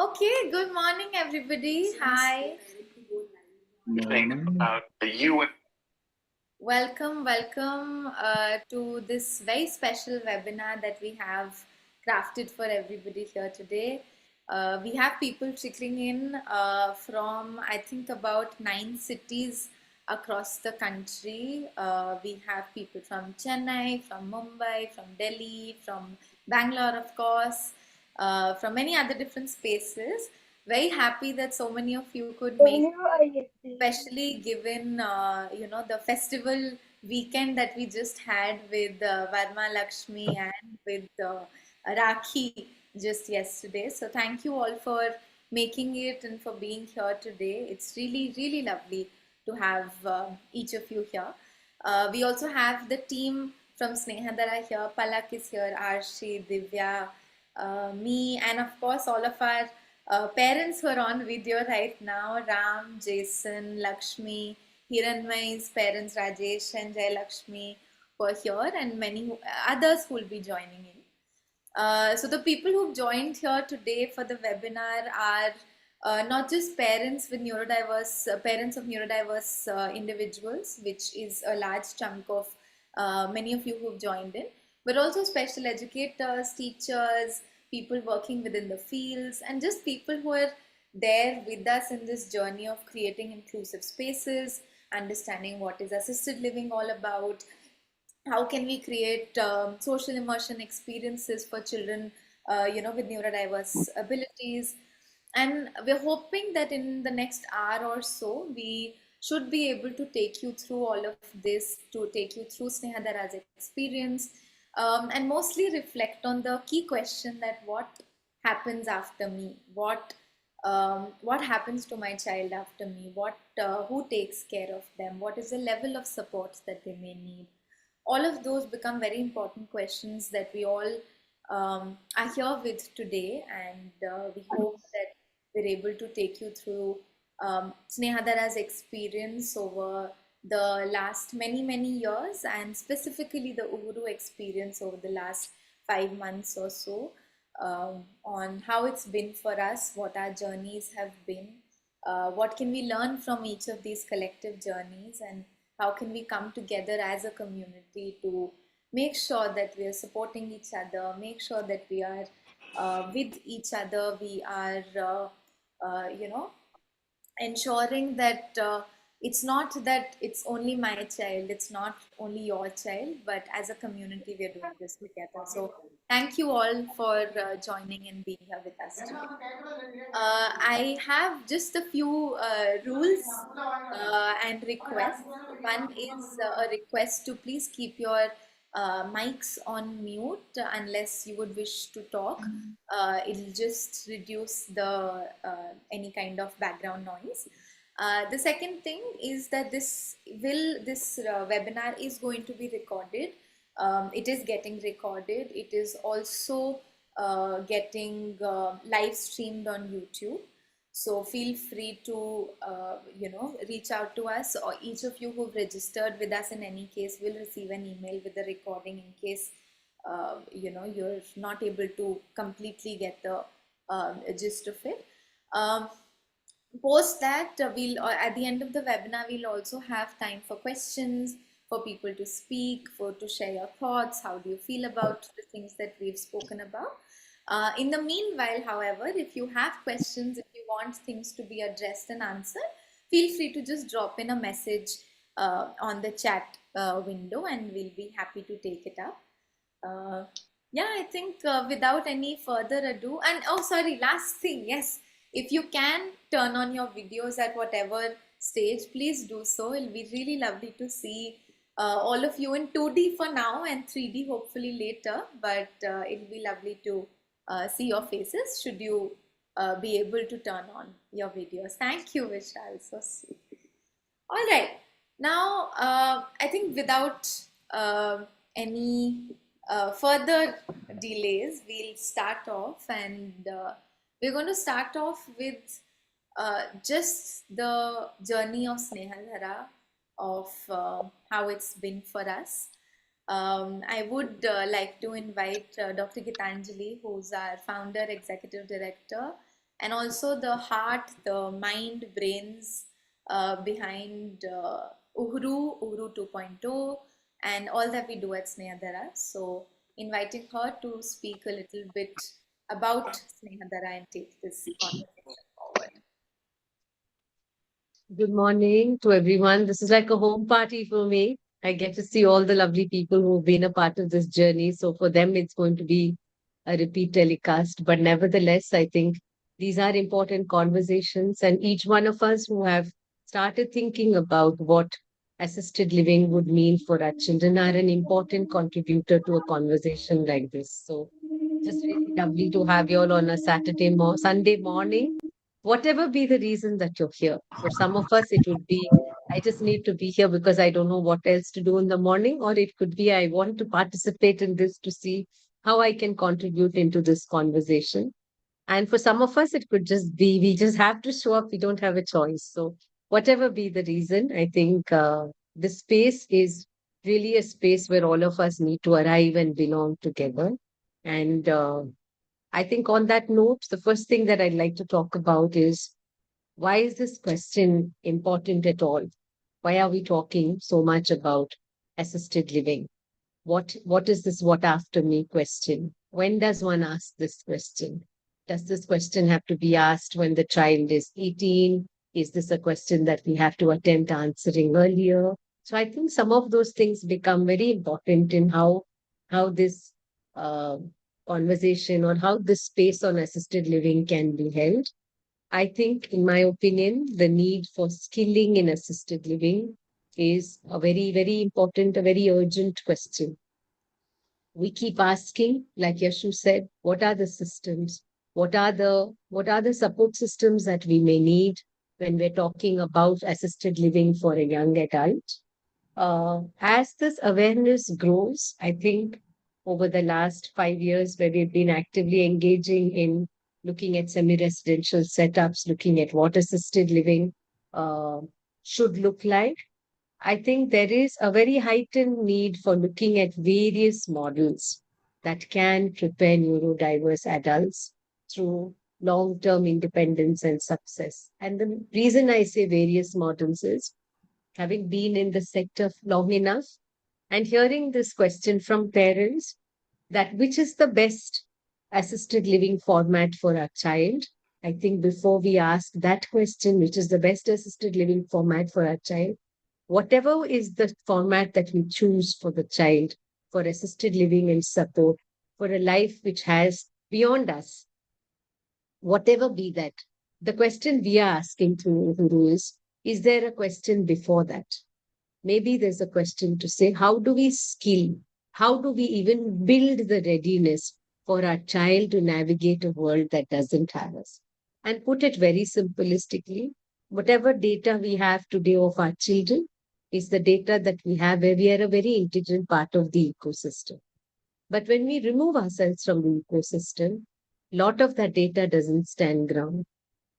Okay, good morning, everybody. Hi. Think about the UN. Welcome to this very special webinar that we have crafted for everybody here today. We have people trickling in from, I think, about 9 cities across the country. We have people from Chennai, from Mumbai, from Delhi, from Bangalore, of course, from many other different spaces. Very happy that so many of you could make it, especially given the festival weekend that we just had with Varma Lakshmi and with Rakhi just yesterday. So thank you all for making it and for being here today. It's really, really lovely to have each of you here. We also have the team from Snehadara here. Palak is here, Arshi, Divya, me, and of course all of our parents who are on video right now: Ram, Jason, Lakshmi, Hiranmay's parents, Rajesh and Jay Lakshmi, were here, and many others who will be joining in. So the people who've joined here today for the webinar are not just parents with neurodiverse parents of neurodiverse individuals, which is a large chunk of many of you who've joined in, but also special educators, teachers, people working within the fields, and just people who are there with us in this journey of creating inclusive spaces, understanding what is assisted living all about, how can we create social immersion experiences for children with neurodiverse abilities. And we're hoping that in the next hour or so we should be able to take you through all of this, to take you through Snehadara's experience, and mostly reflect on the key question that what happens after me, what happens to my child after me, who takes care of them, what is the level of support that they may need. All of those become very important questions that we all are here with today, and we hope that we're able to take you through Snehadara's experience over the last many, many years, and specifically the Uhuru experience over the last 5 months or so, on how it's been for us, what our journeys have been, what can we learn from each of these collective journeys, and how can we come together as a community to make sure that we are supporting each other, make sure that we are with each other, we are uh, you know ensuring that it's not that it's only my child, it's not only your child, but as a community we're doing this together. So thank you all for joining and being here with us today. I have just a few rules and requests. One is a request to please keep your mics on mute unless you would wish to talk. It'll just reduce the any kind of background noise. The second thing is that this webinar is going to be recorded. It is getting recorded. It is also getting live streamed on YouTube. So feel free to reach out to us, or each of you who've registered with us in any case will receive an email with the recording in case you're not able to completely get the gist of it. Um, Post that, we'll at the end of the webinar we'll also have time for questions, for people to speak, for to share your thoughts. How do you feel about the things that we've spoken about? In the meanwhile, however, if you have questions, if you want things to be addressed and answered, feel free to just drop in a message on the chat window, and we'll be happy to take it up. Yeah, I think without any further ado, and oh, sorry, last thing, yes, if you can turn on your videos at whatever stage, please do so. It'll be really lovely to see all of you in 2D for now and 3D hopefully later, but it'll be lovely to see your faces should you be able to turn on your videos. Thank you, Vishal, so sweet. All right. Now, I think without any further delays, we'll start off, and we're going to start off with just the journey of Snehadhara, of how it's been for us. I would like to invite Dr. Gitanjali, who's our founder, executive director, and also the heart, the mind, brains behind Uhuru 2.0, and all that we do at Snehadara. So, inviting her to speak a little bit about Snehadara and take this conversation forward. Good morning to everyone. This is like a home party for me. I get to see all the lovely people who've been a part of this journey. So for them, it's going to be a repeat telecast. But nevertheless, I think these are important conversations. And each one of us who have started thinking about what assisted living would mean for our children are an important contributor to a conversation like this. So just really lovely to have you all on a Sunday morning, whatever be the reason that you're here. For some of us, it would be, I just need to be here because I don't know what else to do in the morning, or it could be, I want to participate in this to see how I can contribute into this conversation. And for some of us, it could just be, we just have to show up, we don't have a choice. So, whatever be the reason, I think this space is really a space where all of us need to arrive and belong together. And I think on that note, the first thing that I'd like to talk about is, why is this question important at all? Why are we talking so much about assisted living? What is this what after me question? When does one ask this question? Does this question have to be asked when the child is 18? Is this a question that we have to attempt answering earlier? So I think some of those things become very important in how this uh, conversation or how this space on assisted living can be held. I think, in my opinion, the need for skilling in assisted living is a very, very important, a very urgent question. We keep asking, like Yashu said, what are the systems? What are the support systems that we may need when we're talking about assisted living for a young adult? As this awareness grows, I think over the last 5 years, where we've been actively engaging in looking at semi-residential setups, looking at what assisted living uh, should look like, I think there is a very heightened need for looking at various models that can prepare neurodiverse adults through long-term independence and success. And the reason I say various models is, having been in the sector long enough and hearing this question from parents, that which is the best assisted living format for our child. I think before we ask that question, which is the best assisted living format for our child, whatever is the format that we choose for the child, for assisted living and support, for a life which has beyond us, whatever be that, the question we are asking to Guru is there a question before that? Maybe there's a question to say, how do we skill? How do we even build the readiness for our child to navigate a world that doesn't have us? And put it very simplistically, whatever data we have today of our children is the data that we have where we are a very integral part of the ecosystem. But when we remove ourselves from the ecosystem, a lot of that data doesn't stand ground.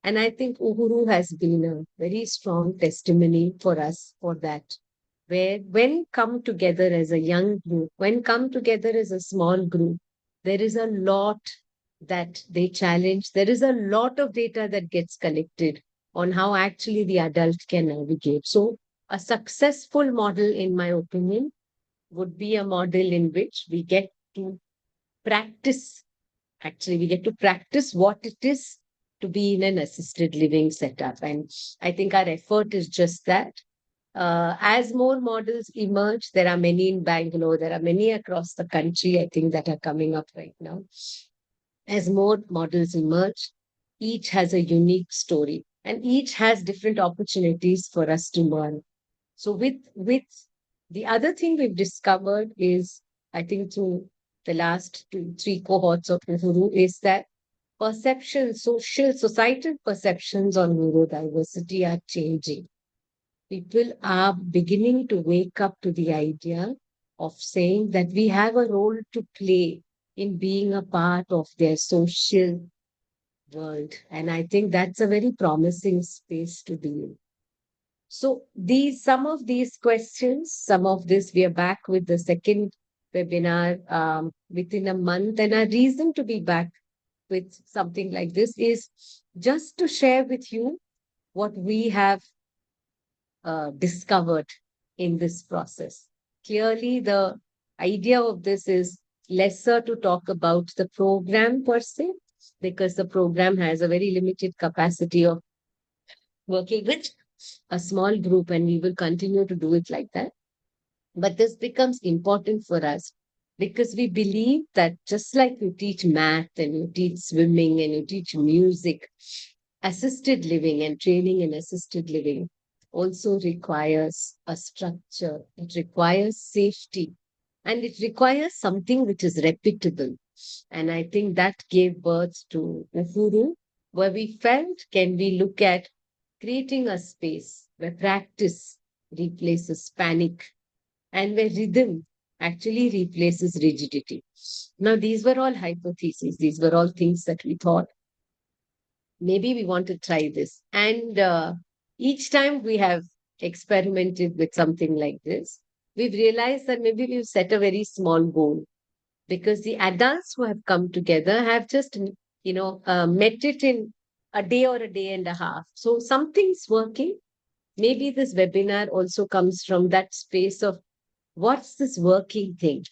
And I think Uhuru has been a very strong testimony for us for that, where when come together as a young group, when come together as a small group, there is a lot that they challenge. There is a lot of data that gets collected on how actually the adult can navigate. So a successful model, in my opinion, would be a model in which we get to practice. Actually, we get to practice what it is to be in an assisted living setup. And I think our effort is just that. As more models emerge, there are many in Bangalore, there are many across the country, I think, that are coming up right now. As more models emerge, each has a unique story and each has different opportunities for us to learn. So with the other thing we've discovered is, I think through the last 2, 3 cohorts of Uhuru, is that societal perceptions on neurodiversity are changing. People are beginning to wake up to the idea of saying that we have a role to play in being a part of their social world. And I think that's a very promising space to be in. So some of these questions, some of this, we are back with the second webinar within a month. And our reason to be back with something like this is just to share with you what we have discovered in this process. Clearly, the idea of this is lesser to talk about the program per se, because the program has a very limited capacity of working with a small group, and we will continue to do it like that. But this becomes important for us because we believe that just like you teach math and you teach swimming and you teach music, assisted living and training in assisted living also requires a structure. It requires safety and it requires something which is repeatable. And I think that gave birth to Uhuru, where we felt, can we look at creating a space where practice replaces panic and where rhythm actually replaces rigidity. Now, these were all hypotheses. These were all things that we thought maybe we want to try this. And each time we have experimented with something like this, we've realized that maybe we've set a very small goal because the adults who have come together have just, met it in a day or a day and a half. So something's working. Maybe this webinar also comes from that space of what's this working thing?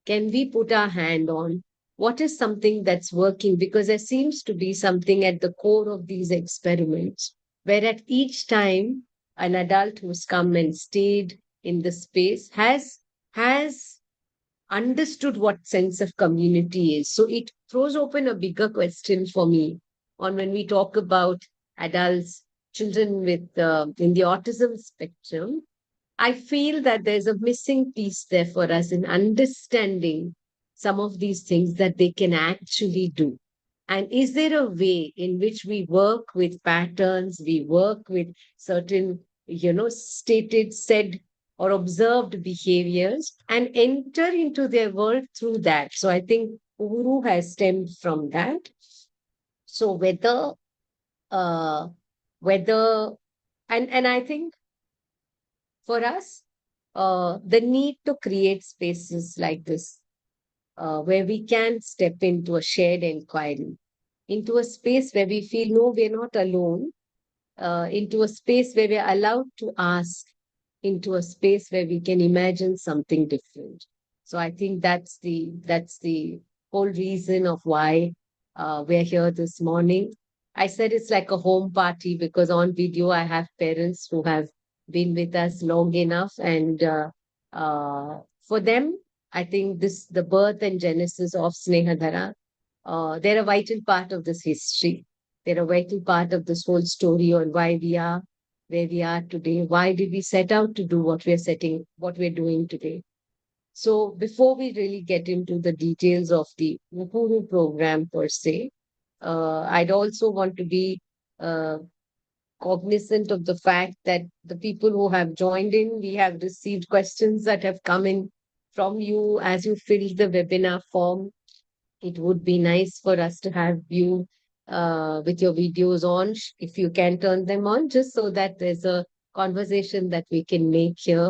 Can we put our hand on what is something that's working? Because there seems to be something at the core of these experiments, where at each time an adult who's come and stayed in the space has understood what sense of community is. So it throws open a bigger question for me on when we talk about adults, children with in the autism spectrum. I feel that there's a missing piece there for us in understanding some of these things that they can actually do. And is there a way in which we work with patterns, we work with certain, stated, said, or observed behaviors and enter into their world through that? So I think Uru has stemmed from that. So uh, whether, and I think for us, the need to create spaces like this, where we can step into a shared inquiry, into a space where we feel, no, we're not alone, into a space where we're allowed to ask, into a space where we can imagine something different. So I think that's the whole reason of why we're here this morning. I said it's like a home party because on video I have parents who have been with us long enough, and for them, I think this the birth and genesis of Snehadhara. They're a vital part of this history. They're a vital part of this whole story on why we are where we are today. Why did we set out to do what we're doing today? So before we really get into the details of the Uhuru program per se, I'd also want to be uh, cognizant of the fact that the people who have joined in, we have received questions that have come in from you as you filled the webinar form. It would be nice for us to have you with your videos on, if you can turn them on, just so that there's a conversation that we can make here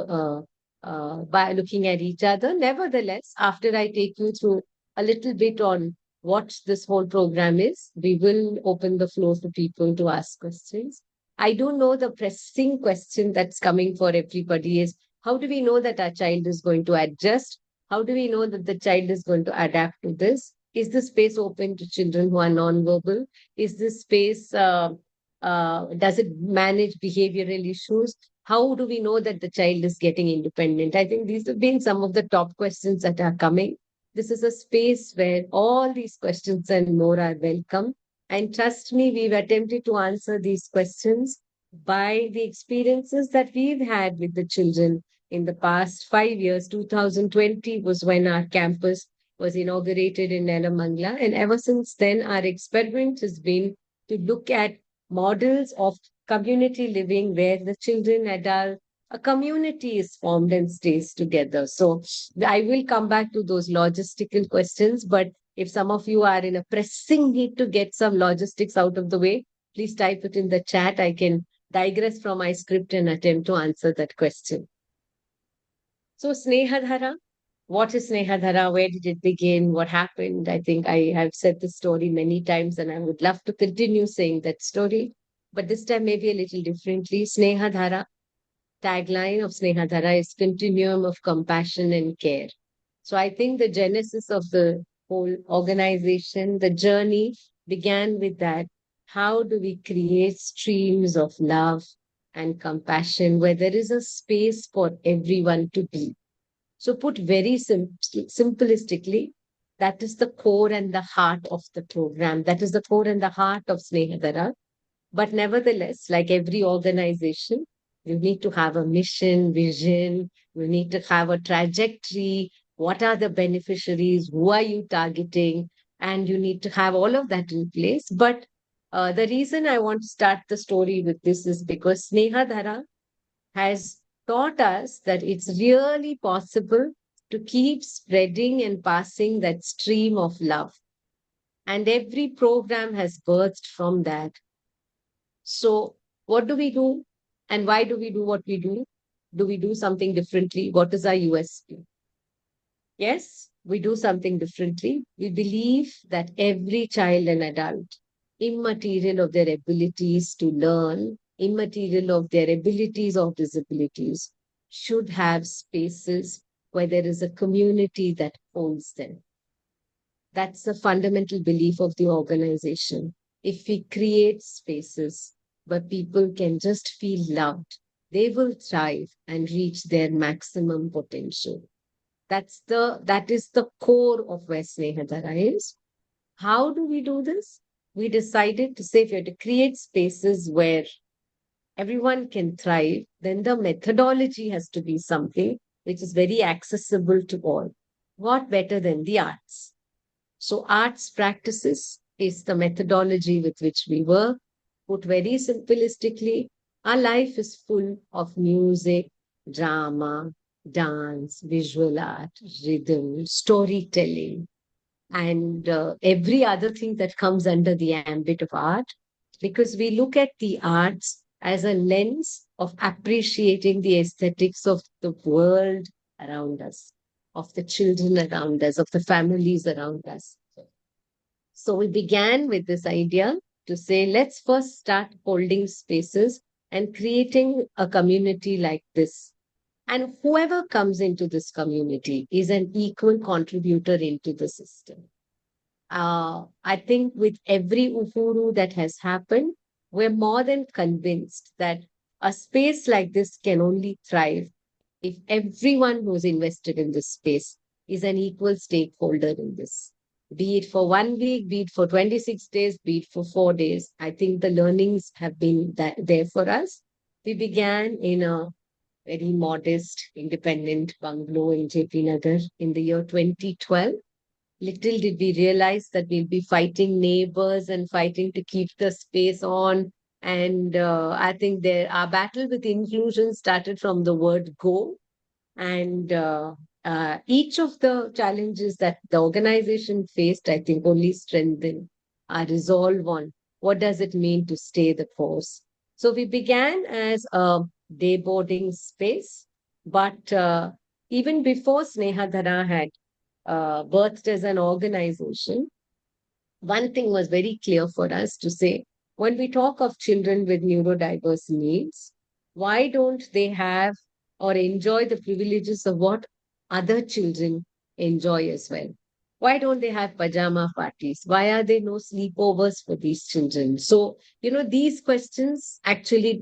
by looking at each other. Nevertheless, after I take you through a little bit on what this whole program is, we will open the floor for people to ask questions. I do know the pressing question that's coming for everybody is, how do we know that our child is going to adjust? How do we know that the child is going to adapt to this? Is the space open to children who are nonverbal? Is this space, does it manage behavioral issues? How do we know that the child is getting independent? I think these have been some of the top questions that are coming. This is a space where all these questions and more are welcome. And trust me, we've attempted to answer these questions by the experiences that we've had with the children in the past 5 years. 2020 was when our campus was inaugurated in Nelamangala. And ever since then, our experiment has been to look at models of community living where the children, adults, a community is formed and stays together. So I will come back to those logistical questions, but if some of you are in a pressing need to get some logistics out of the way, please type it in the chat. I can digress from my script and attempt to answer that question. So Snehadhara, What is Snehadhara? Where did it begin? What happened? I think I have said this story many times and I would love to continue saying that story. But this time, maybe a little differently. Snehadhara, tagline of Snehadhara is continuum of compassion and care. So I think the genesis of the whole organization, the journey began with that. How do we create streams of love and compassion where there is a space for everyone to be? So, put very simplistically, that is the core and the heart of the program. That is the core and the heart of Snehadara. But nevertheless, like every organization, you need to have a mission, vision, you need to have a trajectory. What are the beneficiaries? Who are you targeting? And you need to have all of that in place. But the reason I want to start the story with this is because Snehadhara has taught us that it's really possible to keep spreading and passing that stream of love. And every program has birthed from that. So, what do we do? And why do we do what we do? Do we do something differently? What is our USP? Yes, we do something differently. We believe that every child and adult, immaterial of their abilities to learn, immaterial of their abilities or disabilities, should have spaces where there is a community that holds them. That's the fundamental belief of the organization. If we create spaces where people can just feel loved, they will thrive and reach their maximum potential. That is the core of where Snehadhara is. How do we do this? We decided to say if you have to create spaces where everyone can thrive, then the methodology has to be something which is very accessible to all. What better than the arts? So arts practices is the methodology with which we work. Put very simplistically, our life is full of music, drama, dance, visual art, rhythm, storytelling, and every other thing that comes under the ambit of art, because we look at the arts as a lens of appreciating the aesthetics of the world around us, of the children around us, of the families around us. So we began with this idea to say, let's first start holding spaces and creating a community like this. And whoever comes into this community is an equal contributor into the system. I think with every Uhuru that has happened, we're more than convinced that a space like this can only thrive if everyone who's invested in this space is an equal stakeholder in this. Be it for 1 week, be it for 26 days, be it for 4 days. I think the learnings have been there for us. We began in a very modest, independent bungalow in JP Nagar in the year 2012. Little did we realize that we'll be fighting neighbors and fighting to keep the space on. And I think our battle with inclusion started from the word go. And each of the challenges that the organization faced, I think, only strengthened our resolve on what does it mean to stay the course. So we began as a day boarding space, but even before Snehadhara had birthed as an organization, one thing was very clear for us to say when we talk of children with neurodiverse needs, why don't they have or enjoy the privileges of what other children enjoy as well? Why don't they have pajama parties? Why are there no sleepovers for these children? So, these questions actually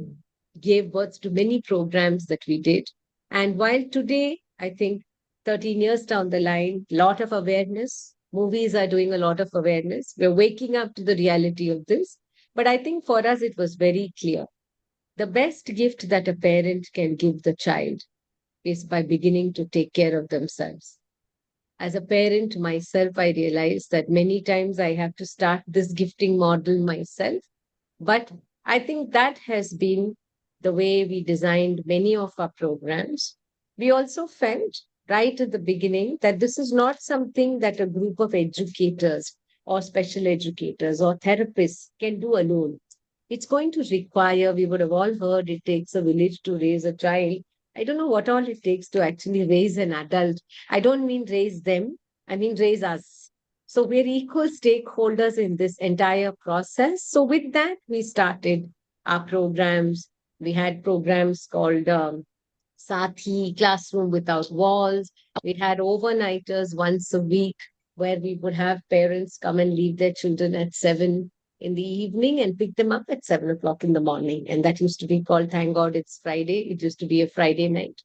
gave birth to many programs that we did. And while today, I think 13 years down the line, lot of awareness, movies are doing a lot of awareness. We're waking up to the reality of this. But I think for us, it was very clear. The best gift that a parent can give the child is by beginning to take care of themselves. As a parent myself, I realized that many times I have to start this gifting model myself. But I think that has been the way we designed many of our programs. We also felt right at the beginning that this is not something that a group of educators or special educators or therapists can do alone. It's going to require, we would have all heard, it takes a village to raise a child. I don't know what all it takes to actually raise an adult. I don't mean raise them, I mean raise us. So we're equal stakeholders in this entire process. So with that, we started our programs. We had programs called Sathi, Classroom Without Walls. We had overnighters once a week where we would have parents come and leave their children at 7 in the evening and pick them up at 7 o'clock in the morning. And that used to be called, thank God it's Friday. It used to be a Friday night.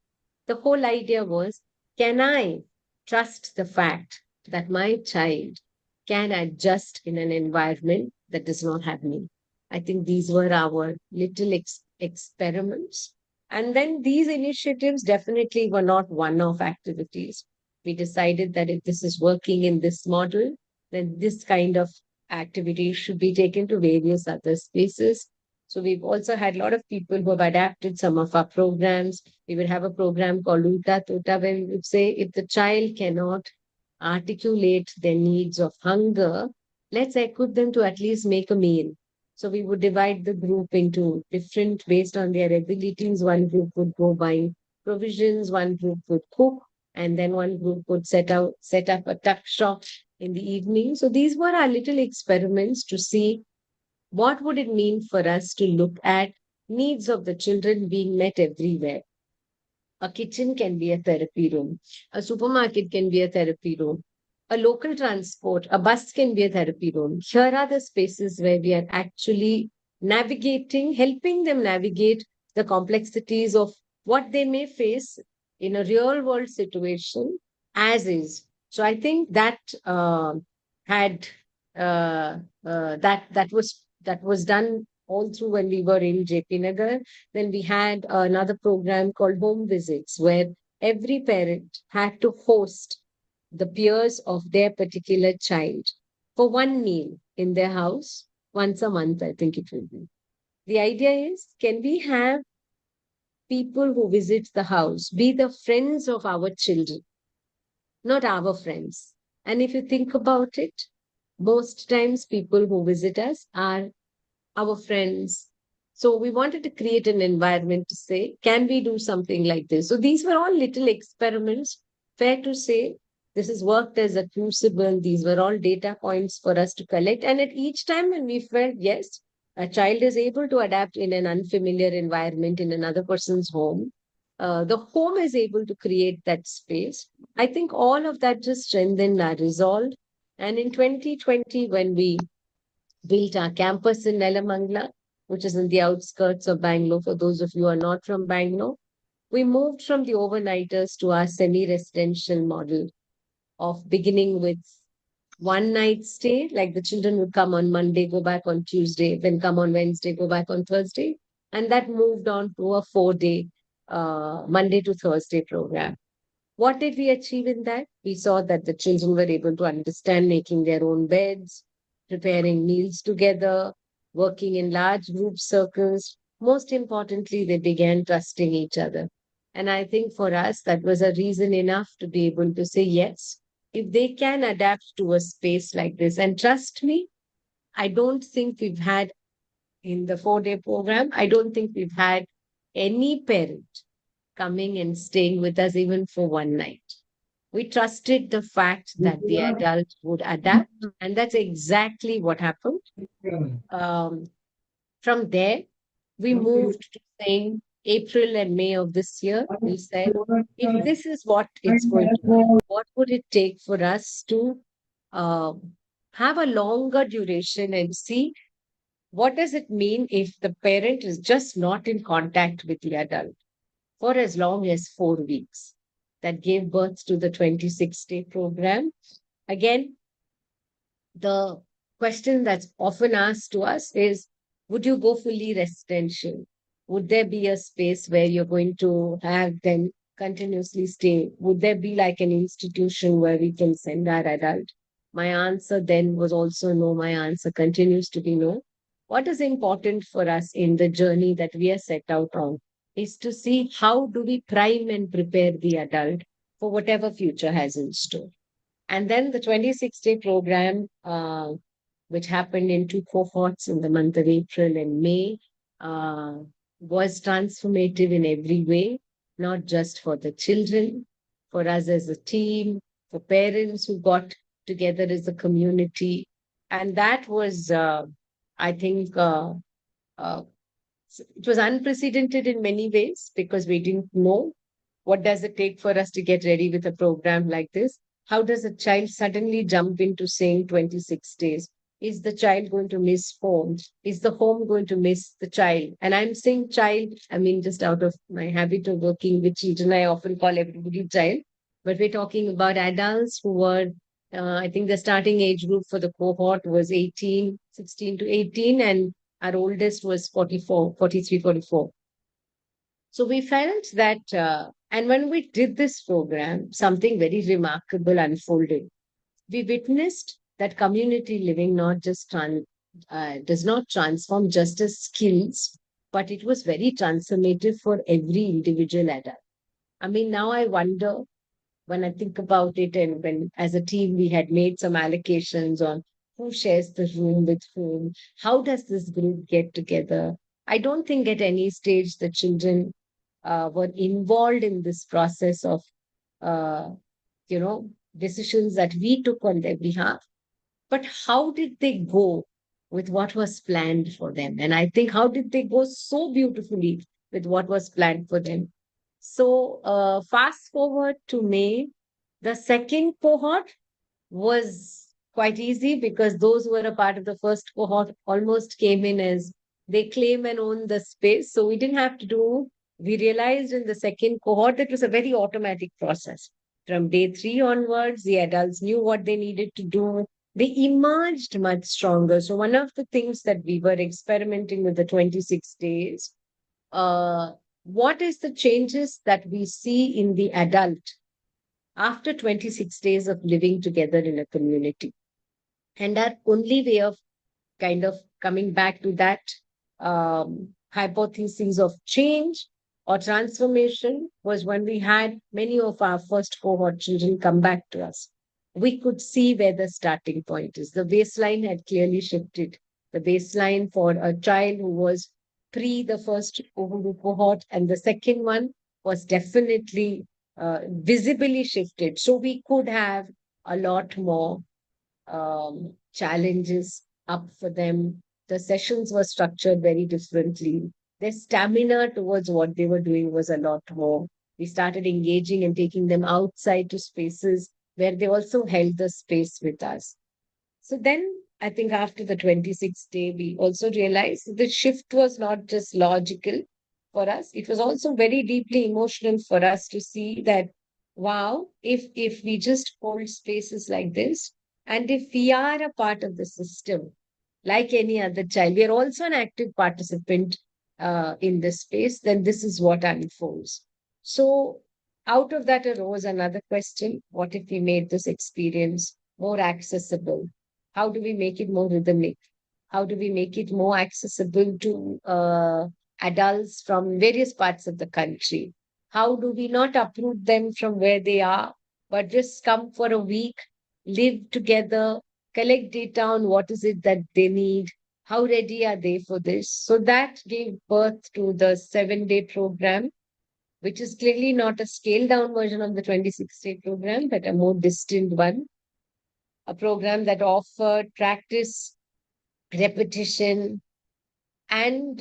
The whole idea was, can I trust the fact that my child can adjust in an environment that does not have me? I think these were our little experiments. And then these initiatives definitely were not one off activities. We decided that if this is working in this model, then this kind of activity should be taken to various other spaces. So we've also had a lot of people who have adapted some of our programs. We would have a program called Uta Tota, where we would say if the child cannot articulate their needs of hunger, let's equip them to at least make a meal. So we would divide the group into different based on their abilities. One group would go buy provisions, one group would cook, and then one group would set up a tuck shop in the evening. So these were our little experiments to see what would it mean for us to look at needs of the children being met everywhere. A kitchen can be a therapy room. A supermarket can be a therapy room. A local transport, a bus can be a therapy room. Here are the spaces where we are actually navigating, helping them navigate the complexities of what they may face in a real world situation as is. So I think that had that was done all through when we were in JP Nagar. Then we had another program called Home Visits, where every parent had to host the peers of their particular child for one meal in their house once a month, I think it will be. The idea is, can we have people who visit the house be the friends of our children, not our friends? And if you think about it, most times people who visit us are our friends. So we wanted to create an environment to say, can we do something like this? So these were all little experiments. Fair to say, this has worked as a crucible. These were all data points for us to collect. And at each time when we felt, yes, a child is able to adapt in an unfamiliar environment in another person's home, the home is able to create that space. I think all of that just strengthened our resolve. And in 2020, when we built our campus in Nelamangala, which is in the outskirts of Bangalore. For those of you who are not from Bangalore, we moved from the overnighters to our semi-residential model of beginning with one night stay, like the children would come on Monday, go back on Tuesday, then come on Wednesday, go back on Thursday. And that moved on to a 4-day Monday to Thursday program. What did we achieve in that? We saw that the children were able to understand making their own beds, preparing meals together, working in large group circles. Most importantly, they began trusting each other. And I think for us, that was a reason enough to be able to say, yes, if they can adapt to a space like this. And trust me, I don't think we've had in the 4-day program, I don't think we've had any parent coming and staying with us even for one night. We trusted the fact that the adult would adapt, and that's exactly what happened. Um, from there, we moved to saying April and May of this year, we said, if this is what it's going to be, what would it take for us to uh, have a longer duration and see what does it mean if the parent is just not in contact with the adult for as long as 4 weeks? That gave birth to the 26-day program. Again, the question that's often asked to us is, would you go fully residential? Would there be a space where you're going to have them continuously stay? Would there be like an institution where we can send our adult? My answer then was also no. My answer continues to be no. What is important for us in the journey that we are set out on is to see how do we prime and prepare the adult for whatever future has in store. And then the 26-day program, which happened in 2 cohorts in the month of April and May, was transformative in every way. not just for the children, for us as a team, for parents who got together as a community. And that was, I think, uh, it was unprecedented in many ways because we didn't know what does it take for us to get ready with a program like this. How does a child suddenly jump into saying 26 days? Is the child going to miss home? Is the home going to miss the child? And I'm saying child, I mean, just out of my habit of working with children, I often call everybody child. But we're talking about adults who were, I think the starting age group for the cohort was 18, 16 to 18, and our oldest was 44, 43, 44. So we felt that, and when we did this program, something very remarkable unfolded. We witnessed that community living not just does not transform just as skills, but it was very transformative for every individual adult. I mean, now I wonder when I think about it, and when as a team we had made some allocations on who shares the room with whom, how does this group get together? I don't think at any stage the children were involved in this process of, uh, decisions that we took on their behalf. But how did they go with what was planned for them? And I think how did they go so beautifully with what was planned for them? So, fast forward to May, the second cohort was quite easy because those who were a part of the first cohort almost came in as they claim and own the space. So we didn't have to do, we realized in the second cohort that it was a very automatic process. From day 3 onwards, the adults knew what they needed to do. They emerged much stronger. So one of the things that we were experimenting with the 26 days, uh, what is the changes that we see in the adult after 26 days of living together in a community? And our only way of kind of coming back to that hypothesis of change or transformation was when we had many of our first cohort children come back to us. We could see where the starting point is. The baseline had clearly shifted. The baseline for a child who was pre the first cohort and the second one was definitely visibly shifted. So we could have a lot more challenges up for them. The sessions were structured very differently. Their stamina towards what they were doing was a lot more. We started engaging and taking them outside to spaces where they also held the space with us. So then I think after the 26th day, we also realized the shift was not just logical for us. It was also very deeply emotional for us to see that, wow, if we just hold spaces like this, and if we are a part of the system, like any other child, we are also an active participant in this space, then this is what unfolds. So out of that arose another question. What if we made this experience more accessible? How do we make it more rhythmic? How do we make it more accessible to adults from various parts of the country? How do we not uproot them from where they are, but just come for a week, live together, collect data on what is it that they need, how ready are they for this? So that gave birth to the 7-day program, which is clearly not a scaled down version of the 26-day program, but a more distant one, a program that offered practice, repetition, and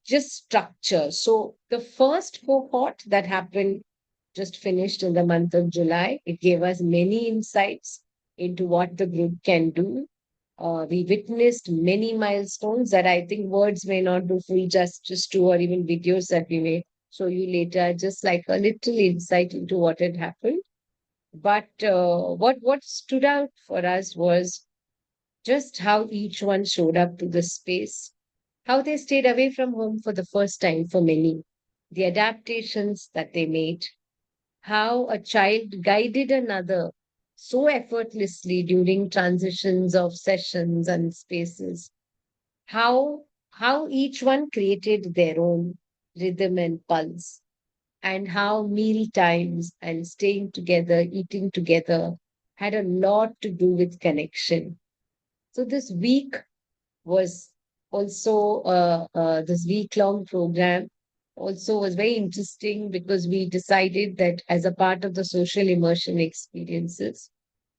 just structure. So the first cohort that happened just finished in the month of July. It gave us many insights into what the group can do. We witnessed many milestones that I think words may not do full justice to, or even videos that we may show you later, just like a little insight into what had happened. But what stood out for us was just how each one showed up to the space, how they stayed away from home for the first time for many, the adaptations that they made, how a child guided another so effortlessly during transitions of sessions and spaces, how each one created their own rhythm and pulse, and how meal times and staying together, eating together had a lot to do with connection. So this week was also this week long program. also was very interesting because we decided that as a part of the social immersion experiences,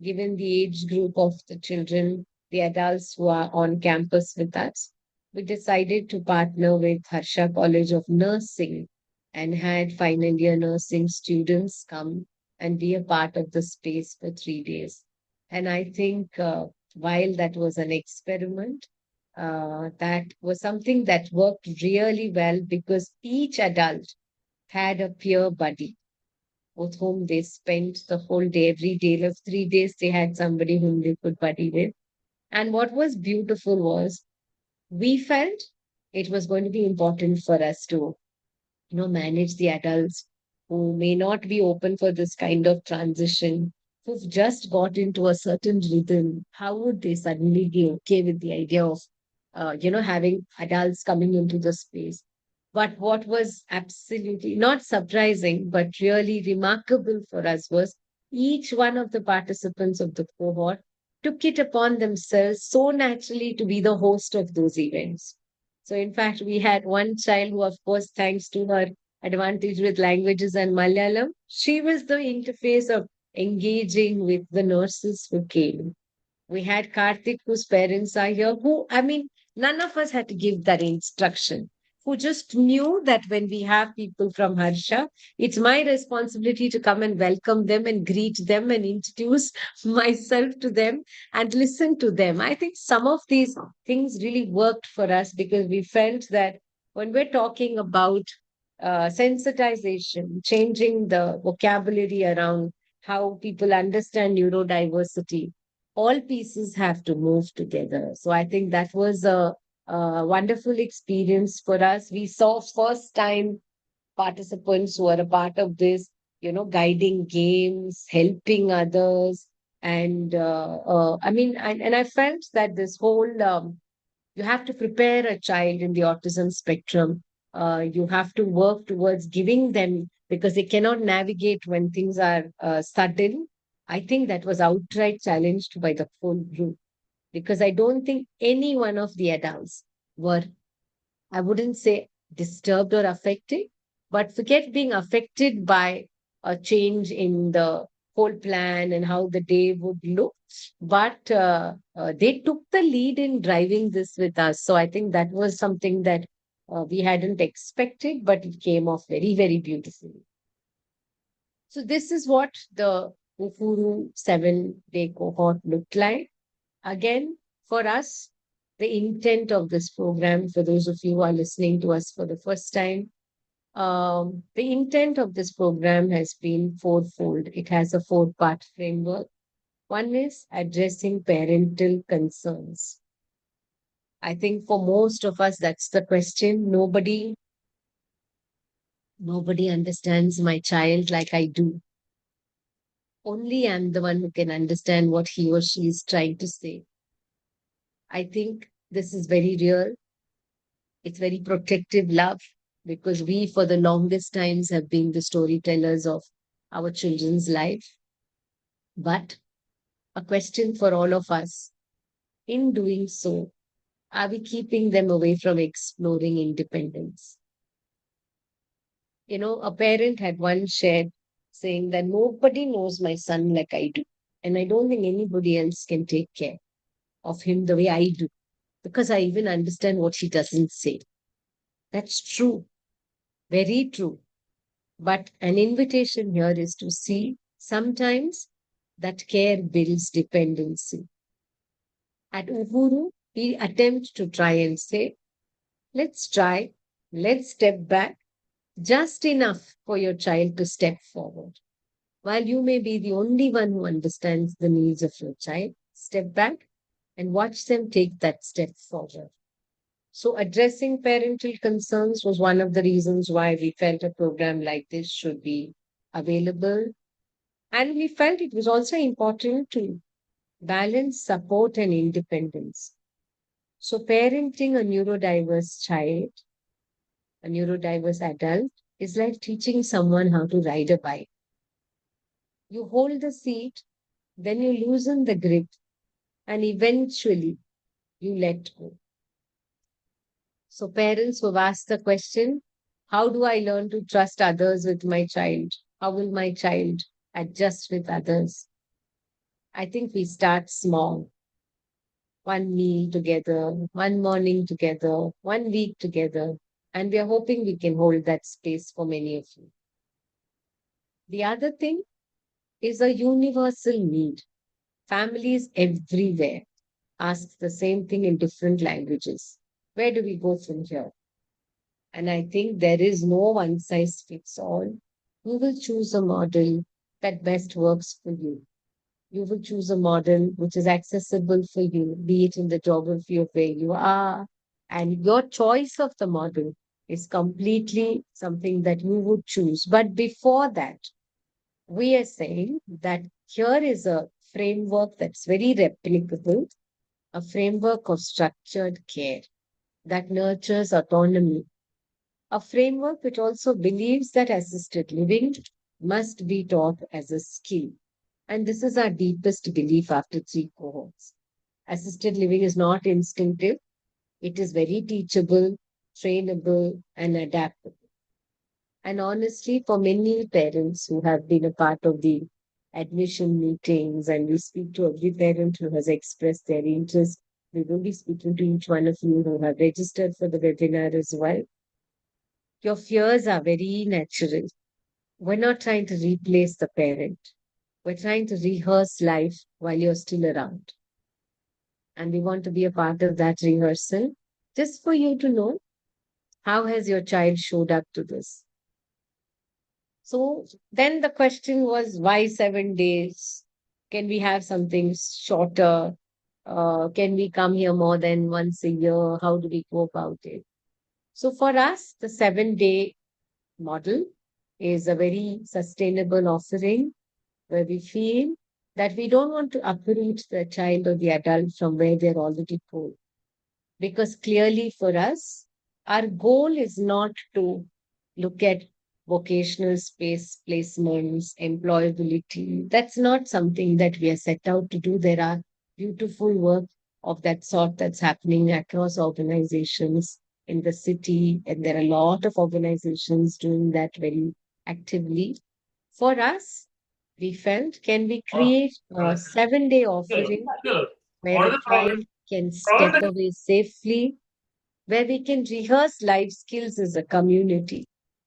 given the age group of the children, the adults who are on campus with us, we decided to partner with Harsha College of Nursing and had final year nursing students come and be a part of the space for 3 days. And I think while that was an experiment, that was something that worked really well because each adult had a peer buddy with whom they spent the whole day, every day of 3 days, they had somebody whom they could buddy with. And what was beautiful was we felt it was going to be important for us to manage the adults who may not be open for this kind of transition, who've just got into a certain rhythm. How would they suddenly be okay with the idea of, having adults coming into the space? But what was absolutely not surprising, but really remarkable for us was each one of the participants of the cohort took it upon themselves so naturally to be the host of those events. So, in fact, we had one child who, of course, thanks to her advantage with languages and Malayalam, she was the interface of engaging with the nurses who came. We had Karthik, whose parents are here, who, I mean, none of us had to give that instruction, who just knew that when we have people from Harsha, it's my responsibility to come and welcome them and greet them and introduce myself to them and listen to them. I think some of these things really worked for us because we felt that when we're talking about sensitization, changing the vocabulary around how people understand neurodiversity, all pieces have to move together. So I think that was a wonderful experience for us. We saw first time participants who are a part of this, guiding games, helping others. And and I felt that this whole you have to prepare a child in the autism spectrum. You have to work towards giving them because they cannot navigate when things are sudden. I think that was outright challenged by the whole group because I don't think any one of the adults were, I wouldn't say disturbed or affected, but forget being affected by a change in the whole plan and how the day would look. But they took the lead in driving this with us. So I think that was something that we hadn't expected, but it came off very, very beautifully. So this is what the Ufuru 7-day cohort looked like. Again, for us, the intent of this program, for those of you who are listening to us for the first time, the intent of this program has been fourfold. It has a four-part framework. One is addressing parental concerns. I think for most of us, that's the question. Nobody understands my child like I do. Only I'm the one who can understand what he or she is trying to say. I think this is very real. It's very protective love because we, for the longest times, have been the storytellers of our children's life. But a question for all of us in doing so, are we keeping them away from exploring independence? A parent had once shared saying that nobody knows my son like I do. And I don't think anybody else can take care of him the way I do because I even understand what he doesn't say. That's true, very true. But an invitation here is to see sometimes that care builds dependency. At Uhuru, we attempt to try and say, let's try, let's step back just enough for your child to step forward. While you may be the only one who understands the needs of your child, step back and watch them take that step forward. So, addressing parental concerns was one of the reasons why we felt a program like this should be available. And we felt it was also important to balance support and independence. So, parenting a neurodiverse child, a neurodiverse adult, is like teaching someone how to ride a bike. You hold the seat, then you loosen the grip, and eventually you let go. So, parents who have asked the question, How do I learn to trust others with my child? How will my child adjust with others? I think we start small. One meal together, one morning together, one week together. And we are hoping we can hold that space for many of you. The other thing is a universal need. Families everywhere ask the same thing in different languages. Where do we go from here? And I think there is no one size fits all. You will choose a model that best works for you. You will choose a model which is accessible for you, be it in the geography of where you are. And your choice of the model is completely something that you would choose. But before that, we are saying that here is a framework that's very replicable, a framework of structured care that nurtures autonomy, a framework which also believes that assisted living must be taught as a skill. And this is our deepest belief after three cohorts. Assisted living is not instinctive, it is very teachable, trainable, and adaptable. And honestly, for many parents who have been a part of the admission meetings, and we speak to every parent who has expressed their interest, we will be speaking to each one of you who have registered for the webinar as well. Your fears are very natural. We're not trying to replace the parent. We're trying to rehearse life while you're still around. And we want to be a part of that rehearsal just for you to know how has your child showed up to this. So then the question was, why 7 days? Can we have something shorter? Can we come here more than once a year? How do we go about it? So for us, the 7 day model is a very sustainable offering where we feel that we don't want to uproot the child or the adult from where they're already poor. Because clearly for us, our goal is not to look at vocational space placements, employability. That's not something that we are set out to do. There are beautiful work of that sort that's happening across organizations in the city, and there are a lot of organizations doing that very actively. For us, we felt, can we create a 7 day offering where a child can step away safely, where we can rehearse life skills as a community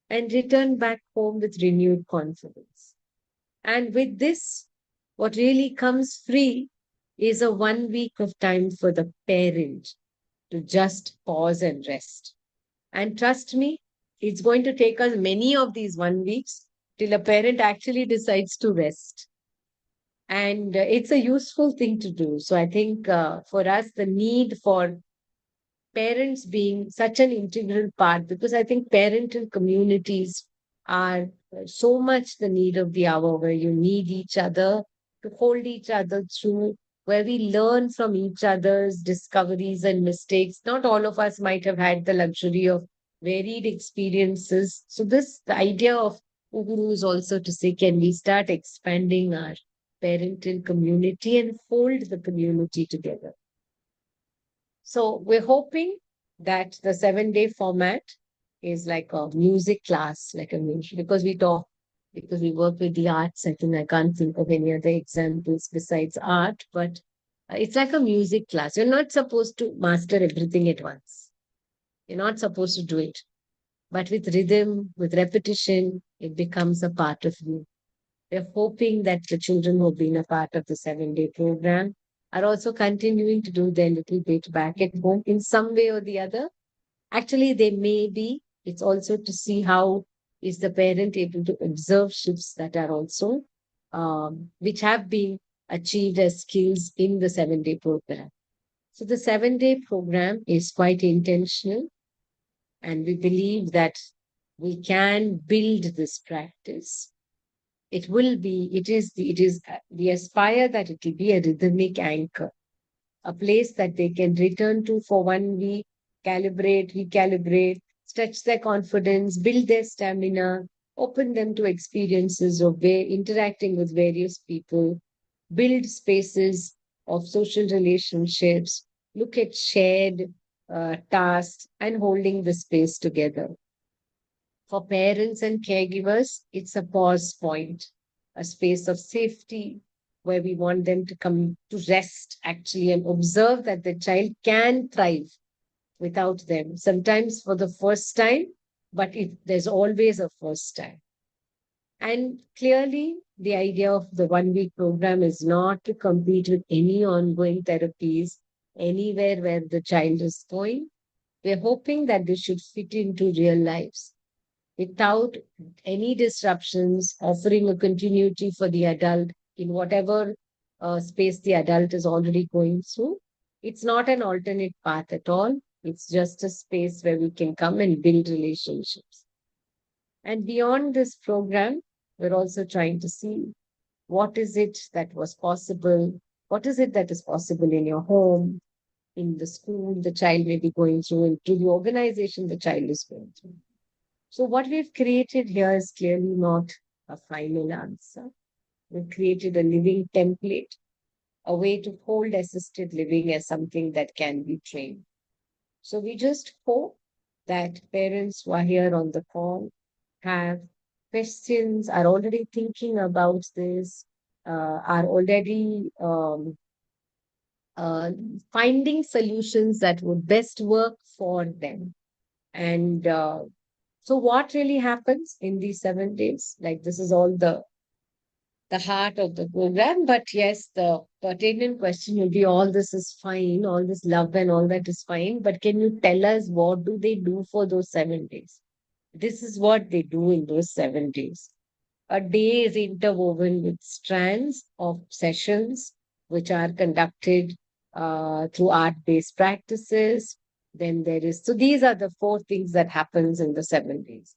and return back home with renewed confidence. And with this, what really comes free is a 1 week of time for the parent to just pause and rest. And trust me, it's going to take us many of these 1 weeks till a parent actually decides to rest. And it's a useful thing to do. So I think for us, the need for parents being such an integral part, because I think parental communities are so much the need of the hour, where you need each other to hold each other through, where we learn from each other's discoveries and mistakes. Not all of us might have had the luxury of varied experiences. So the idea of Uhuru is also to say, can we start expanding our parental community and hold the community together? So we're hoping that the 7 day format is like a music class, like a music, because we talk, because we work with the arts. I think I can't think of any other examples besides art, but it's like a music class. You're not supposed to master everything at once. You're not supposed to do it. But with rhythm, with repetition, it becomes a part of you. We're hoping that the children who've been a part of the 7 day program are also continuing to do their little bit back at home in some way or the other. Actually, they may be. It's also to see how is the parent able to observe shifts that are also, which have been achieved as skills in the 7 day program. So the 7 day program is quite intentional, and we believe that we can build this practice. We aspire that it will be a rhythmic anchor, a place that they can return to for 1 week, calibrate, recalibrate, stretch their confidence, build their stamina, open them to experiences of interacting with various people, build spaces of social relationships, look at shared tasks, and holding the space together. For parents and caregivers, it's a pause point, a space of safety where we want them to come to rest actually and observe that the child can thrive without them. Sometimes for the first time, but there's always a first time. And clearly, the idea of the 1 week program is not to compete with any ongoing therapies anywhere where the child is going. We're hoping that this should fit into real lives without any disruptions, offering a continuity for the adult in whatever space the adult is already going through. It's not an alternate path at all. It's just a space where we can come and build relationships. And beyond this program, we're also trying to see what is it that was possible, what is it that is possible in your home, in the school the child may be going through, and to the organization the child is going through. So, what we've created here is clearly not a final answer. We've created a living template, a way to hold assisted living as something that can be trained. So, we just hope that parents who are here on the call have questions, are already thinking about this, are already uh, finding solutions that would best work for them. And so, what really happens in these 7 days? Like, this is all the heart of the program. But yes, the pertinent question will be all this is fine, all this love and all that is fine. But can you tell us what do they do for those 7 days? This is what they do in those 7 days. A day is interwoven with strands of sessions which are conducted through art-based practices. Then there is, so these are the four things that happens in the 7 days.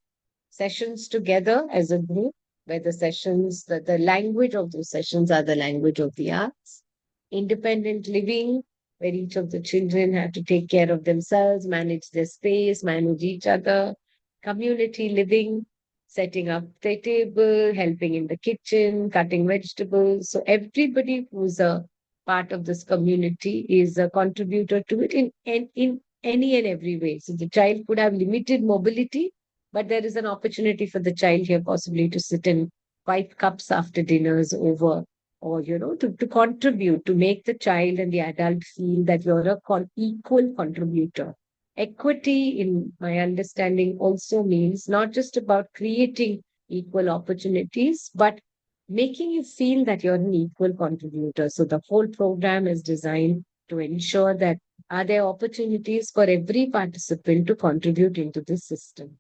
Sessions together as a group, where the language of those sessions are the language of the arts. Independent living, where each of the children have to take care of themselves, manage their space, manage each other. Community living, setting up the table, helping in the kitchen, cutting vegetables. So everybody who's a part of this community is a contributor to it in any and every way. So the child could have limited mobility, but there is an opportunity for the child here possibly to sit and wipe cups after dinners over, or to contribute, to make the child and the adult feel that you're a equal contributor. Equity, in my understanding, also means not just about creating equal opportunities, but making you feel that you're an equal contributor. So the whole program is designed to ensure that are there opportunities for every participant to contribute into this system.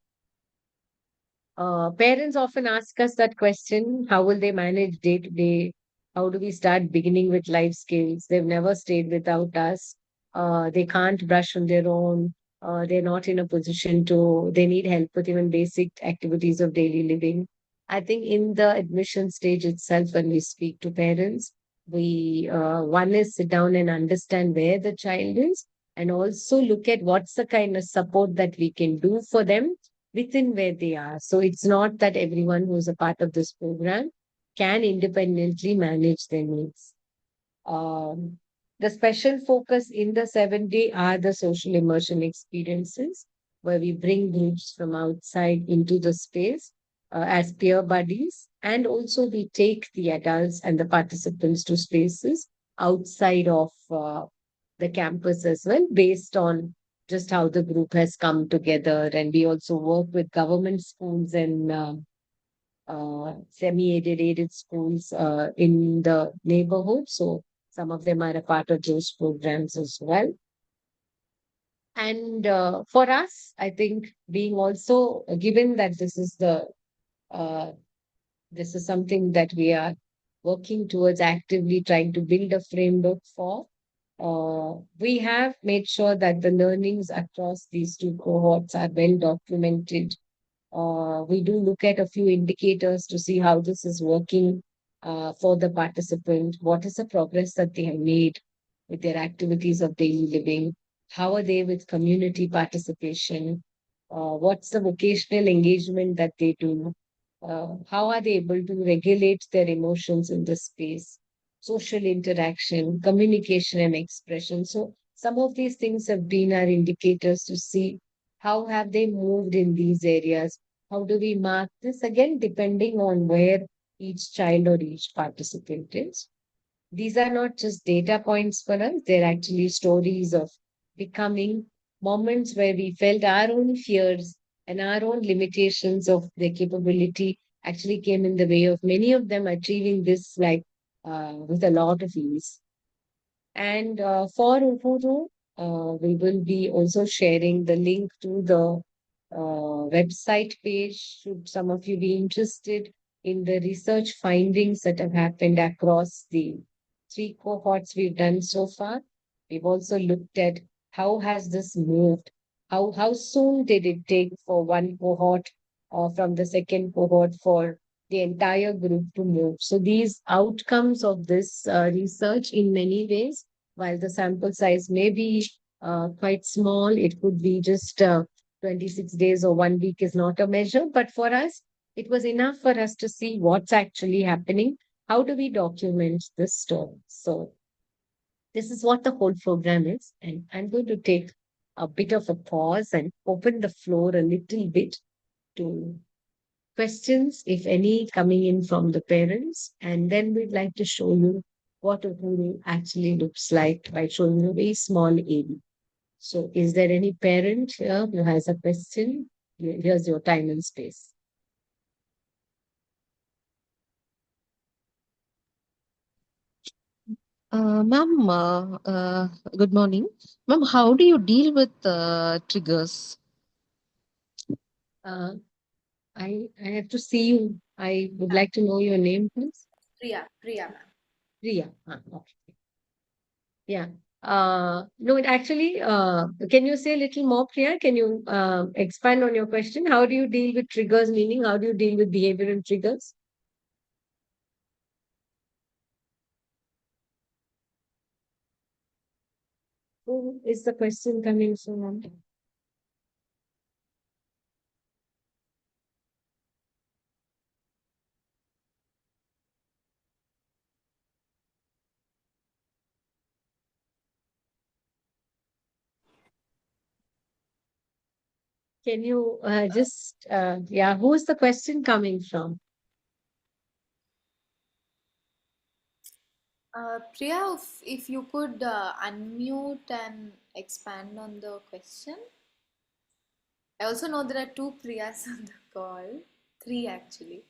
Parents often ask us that question: how will they manage day to day? How do we start beginning with life skills? They've never stayed without us. They can't brush on their own. They're not in a position to, they need help with even basic activities of daily living. I think in the admission stage itself, when we speak to parents, one is sit down and understand where the child is, and also look at what's the kind of support that we can do for them within where they are. So it's not that everyone who's a part of this program can independently manage their needs. Um, the special focus in the 7 day are the social immersion experiences, where we bring groups from outside into the space as peer buddies. And also, we take the adults and the participants to spaces outside of the campus as well, based on just how the group has come together. And we also work with government schools and semi-aided, aided schools in the neighborhood. So some of them are a part of those programs as well. And for us, I think being also given that uh, this is something that we are working towards actively trying to build a framework for. We have made sure that the learnings across these two cohorts are well documented. We do look at a few indicators to see how this is working for the participant. What is the progress that they have made with their activities of daily living? How are they with community participation? What's the vocational engagement that they do? How are they able to regulate their emotions in this space? Social interaction, communication, and expression. So some of these things have been our indicators to see how have they moved in these areas. How do we mark this? Again, depending on where each child or each participant is. These are not just data points for us, they're actually stories of becoming, moments where we felt our own fears and our own limitations of their capability actually came in the way of many of them achieving this like with a lot of ease. And for Ubuntu, we will be also sharing the link to the website page. Should some of you be interested in the research findings that have happened across the three cohorts we've done so far, we've also looked at how has this moved. How soon did it take for one cohort or from the second cohort for the entire group to move? So these outcomes of this research in many ways, while the sample size may be quite small, it could be just 26 days or 1 week is not a measure. But for us, it was enough for us to see what's actually happening. How do we document this story? So this is what the whole program is. And I'm going to take a bit of a pause and open the floor a little bit to questions, if any, coming in from the parents. And then we'd like to show you what a guru actually looks like by showing you a very small AD. So, is there any parent here who has a question? Here's your time and space. Ma'am, good morning. Ma'am, how do you deal with triggers? Uh, I have to see you. I would like to know your name, please. Priya, ma'am. Priya. Okay. Yeah. No, it actually, can you say a little more, Priya? Can you expand on your question? How do you deal with triggers, meaning how do you deal with behavioral triggers? Who is the question coming from? Can you yeah, who is the question coming from? Priya, if you could unmute and expand on the question. I also know there are two Priyas on the call, three actually.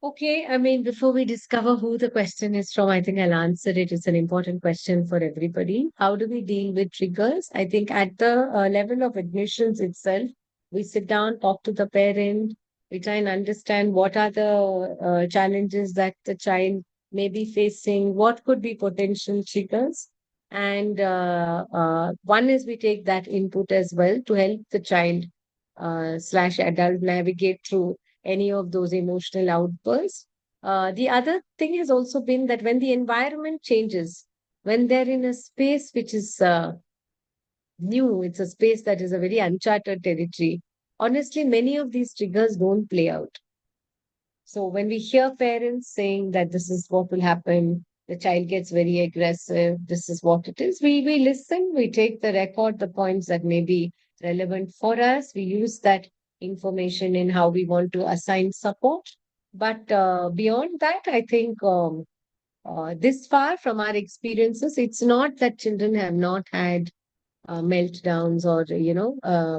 Okay, I mean, before we discover who the question is from, I think I'll answer it. It's an important question for everybody. How do we deal with triggers? I think at the level of admissions itself, we sit down, talk to the parent, we try and understand what are the challenges that the child may be facing, what could be potential triggers. And one is we take that input as well to help the child slash adult navigate through any of those emotional outbursts. The other thing has also been that when the environment changes, when they're in a space which is new, it's a space that is a very uncharted territory. Honestly, many of these triggers don't play out. So when we hear parents saying that this is what will happen, the child gets very aggressive, this is what it is, we listen, we take the record, the points that may be relevant for us, we use that information in how we want to assign support. But beyond that, I think this far from our experiences, it's not that children have not had meltdowns or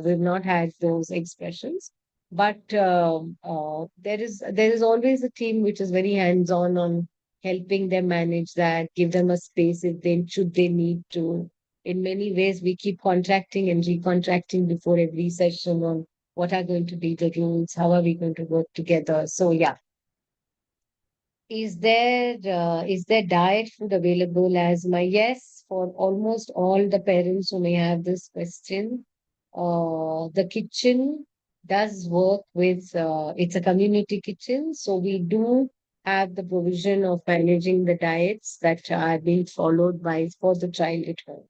we've not had those expressions, but there is always a team which is very hands on helping them manage that, give them a space if they should they need to. In many ways we keep contracting and recontracting before every session on what are going to be the rules, how are we going to work together. So yeah, is there diet food available as my yes for almost all the parents who may have this question? The kitchen does work with it's a community kitchen, so we do have the provision of managing the diets that are being followed by for the child at home.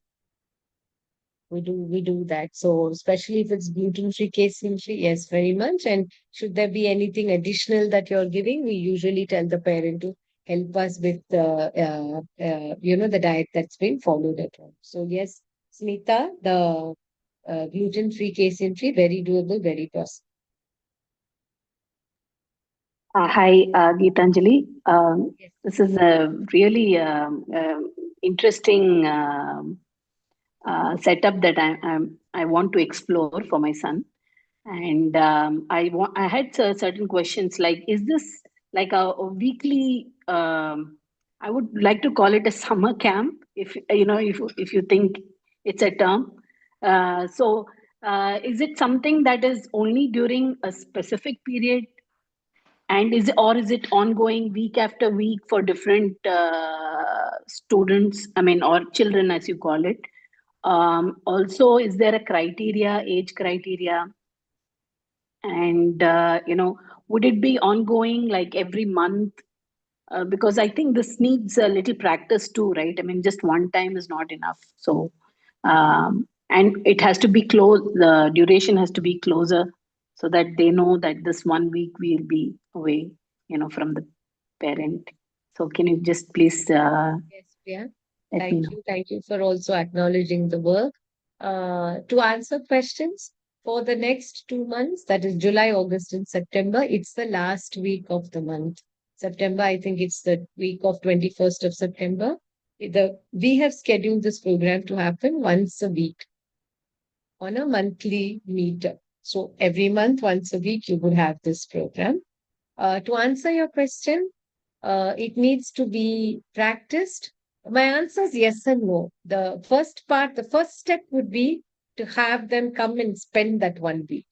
We do that. So especially if it's gluten free, casein free, yes, very much. And should there be anything additional that you're giving, we usually tell the parent to help us with the diet that's been followed at home. So yes, Smita, the gluten-free, casein-free, very doable, very possible. Hi, Geetanjali. Yes. This is a really interesting setup that I want to explore for my son. And I had certain questions like, is this like a weekly? I would like to call it a summer camp, if if you think it's a term. Is it something that is only during a specific period, and is it ongoing week after week for different students? I mean, or children, as you call it. Also, is there a criteria, age criteria? And would it be ongoing like every month? Because I think this needs a little practice too, right? I mean, just one time is not enough. So and it has to be close, the duration has to be closer, so that they know that this 1 week we'll be away, from the parent. So can you just please Yes, Priya. let me Thank know? you. Thank you for also acknowledging the work. To answer questions, for the next 2 months, that is July, August, and September, it's the last week of the month. September, I think it's the week of 21st of September. We have scheduled this program to happen once a week on a monthly meter. So every month, once a week, you would have this program. To answer your question, it needs to be practiced. My answer is yes and no. The first step would be to have them come and spend that 1 week.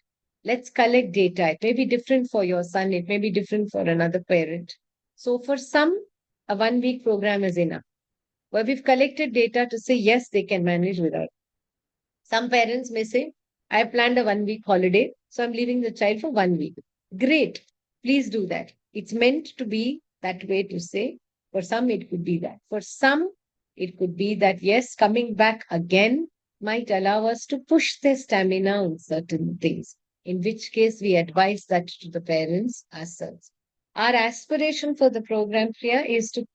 Let's collect data. It may be different for your son, it may be different for another parent. So, for some, a 1 week program is enough. Where we've collected data to say yes, they can manage without. Some parents may say, I have planned a 1 week holiday, so I'm leaving the child for 1 week. Great. Please do that. It's meant to be that way to say. For some, it could be that. For some, it could be that, yes, coming back again might allow us to push their stamina on certain things, in which case we advise that to the parents ourselves. Our aspiration for the program, Priya, is to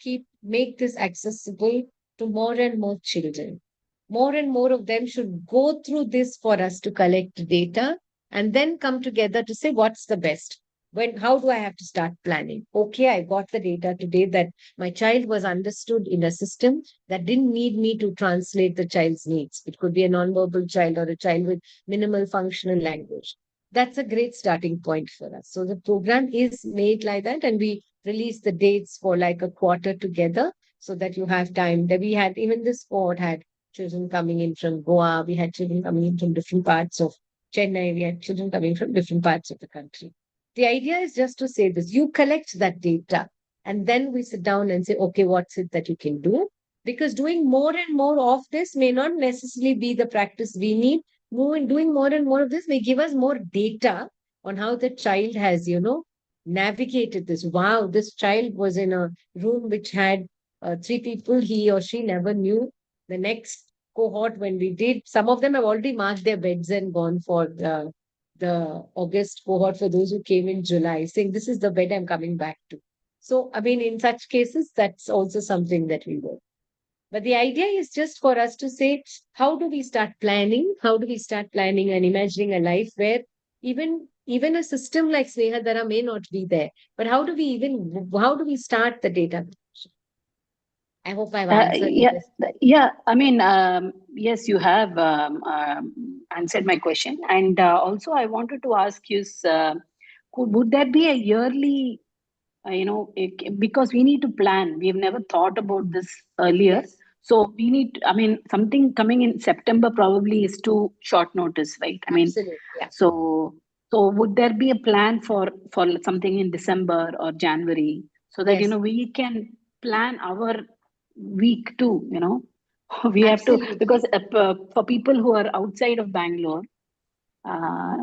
make this accessible to more and more children. More and more of them should go through this for us to collect data and then come together to say what's the best. How do I have to start planning? Okay, I got the data today that my child was understood in a system that didn't need me to translate the child's needs. It could be a nonverbal child or a child with minimal functional language. That's a great starting point for us. So the program is made like that, and we release the dates for like a quarter together so that you have time. That we had, even this cohort had children coming in from Goa, we had children coming in from different parts of Chennai, we had children coming from different parts of the country. The idea is just to say this: you collect that data, and then we sit down and say, okay, what's it that you can do? Because doing more and more of this may not necessarily be the practice we need. Doing more and more of this may give us more data on how the child has, navigated this. Wow, this child was in a room which had three people he or she never knew. The next cohort, when we did, some of them have already marked their beds and gone for the August cohort for those who came in July, saying, this is the bed I'm coming back to. So, I mean, in such cases, that's also something that we work. But the idea is just for us to say, how do we start planning? How do we start planning and imagining a life where even a system like Snehadara may not be there? But how do we start the data? I hope I've answered Yeah, this. yeah. I mean, yes, you have answered my question, and also I wanted to ask you, would there be a yearly, because we need to plan. We've never thought about this earlier, Yes, so we need. I mean, something coming in September probably is too short notice, right? I mean, absolutely. Yeah. so would there be a plan for something in December or January, so that Yes, we can plan our week too, we have to, because absolutely. for people who are outside of Bangalore, uh,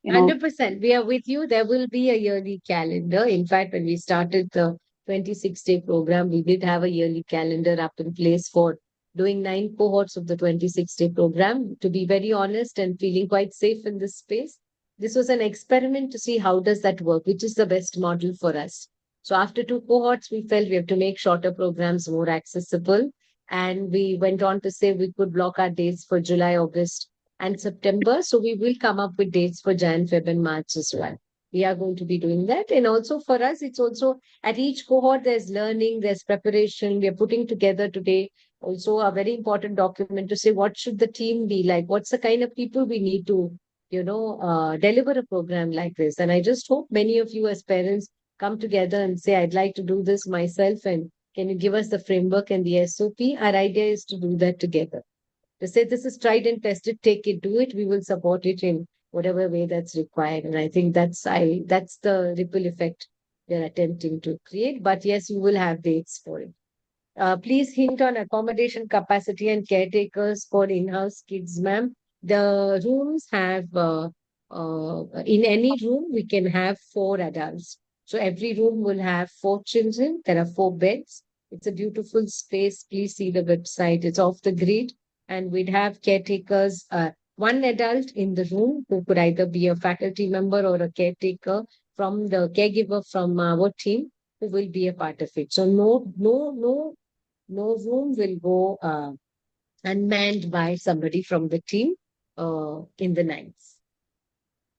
you know 100%. We are with you. There will be a yearly calendar. In fact, when we started the 26-day program, we did have a yearly calendar up in place for doing 9 cohorts of the 26-day program. To be very honest and feeling quite safe in this space, this was an experiment to see how does that work, which is the best model for us. So after 2 cohorts, we felt we have to make shorter programs more accessible. And we went on to say we could block our dates for July, August, and September. So we will come up with dates for Jan, Feb, and March as well. We are going to be doing that. And also for us, it's also at each cohort, there's learning, there's preparation. We are putting together today also a very important document to say what should the team be like? What's the kind of people we need to, deliver a program like this? And I just hope many of you as parents come together and say, I'd like to do this myself. And can you give us the framework and the SOP? Our idea is to do that together. To say this is tried and tested, take it, do it. We will support it in whatever way that's required. And I think that's the ripple effect we're attempting to create. But yes, you will have dates for it. Please hint on accommodation capacity and caretakers for in-house kids, ma'am. The rooms have, in any room, we can have 4 adults. So every room will have 4 children. There are 4 beds. It's a beautiful space. Please see the website. It's off the grid. And we'd have caretakers, 1 adult in the room who could either be a faculty member or a caretaker from the caregiver from our team who will be a part of it. So no room will go unmanned by somebody from the team in the nights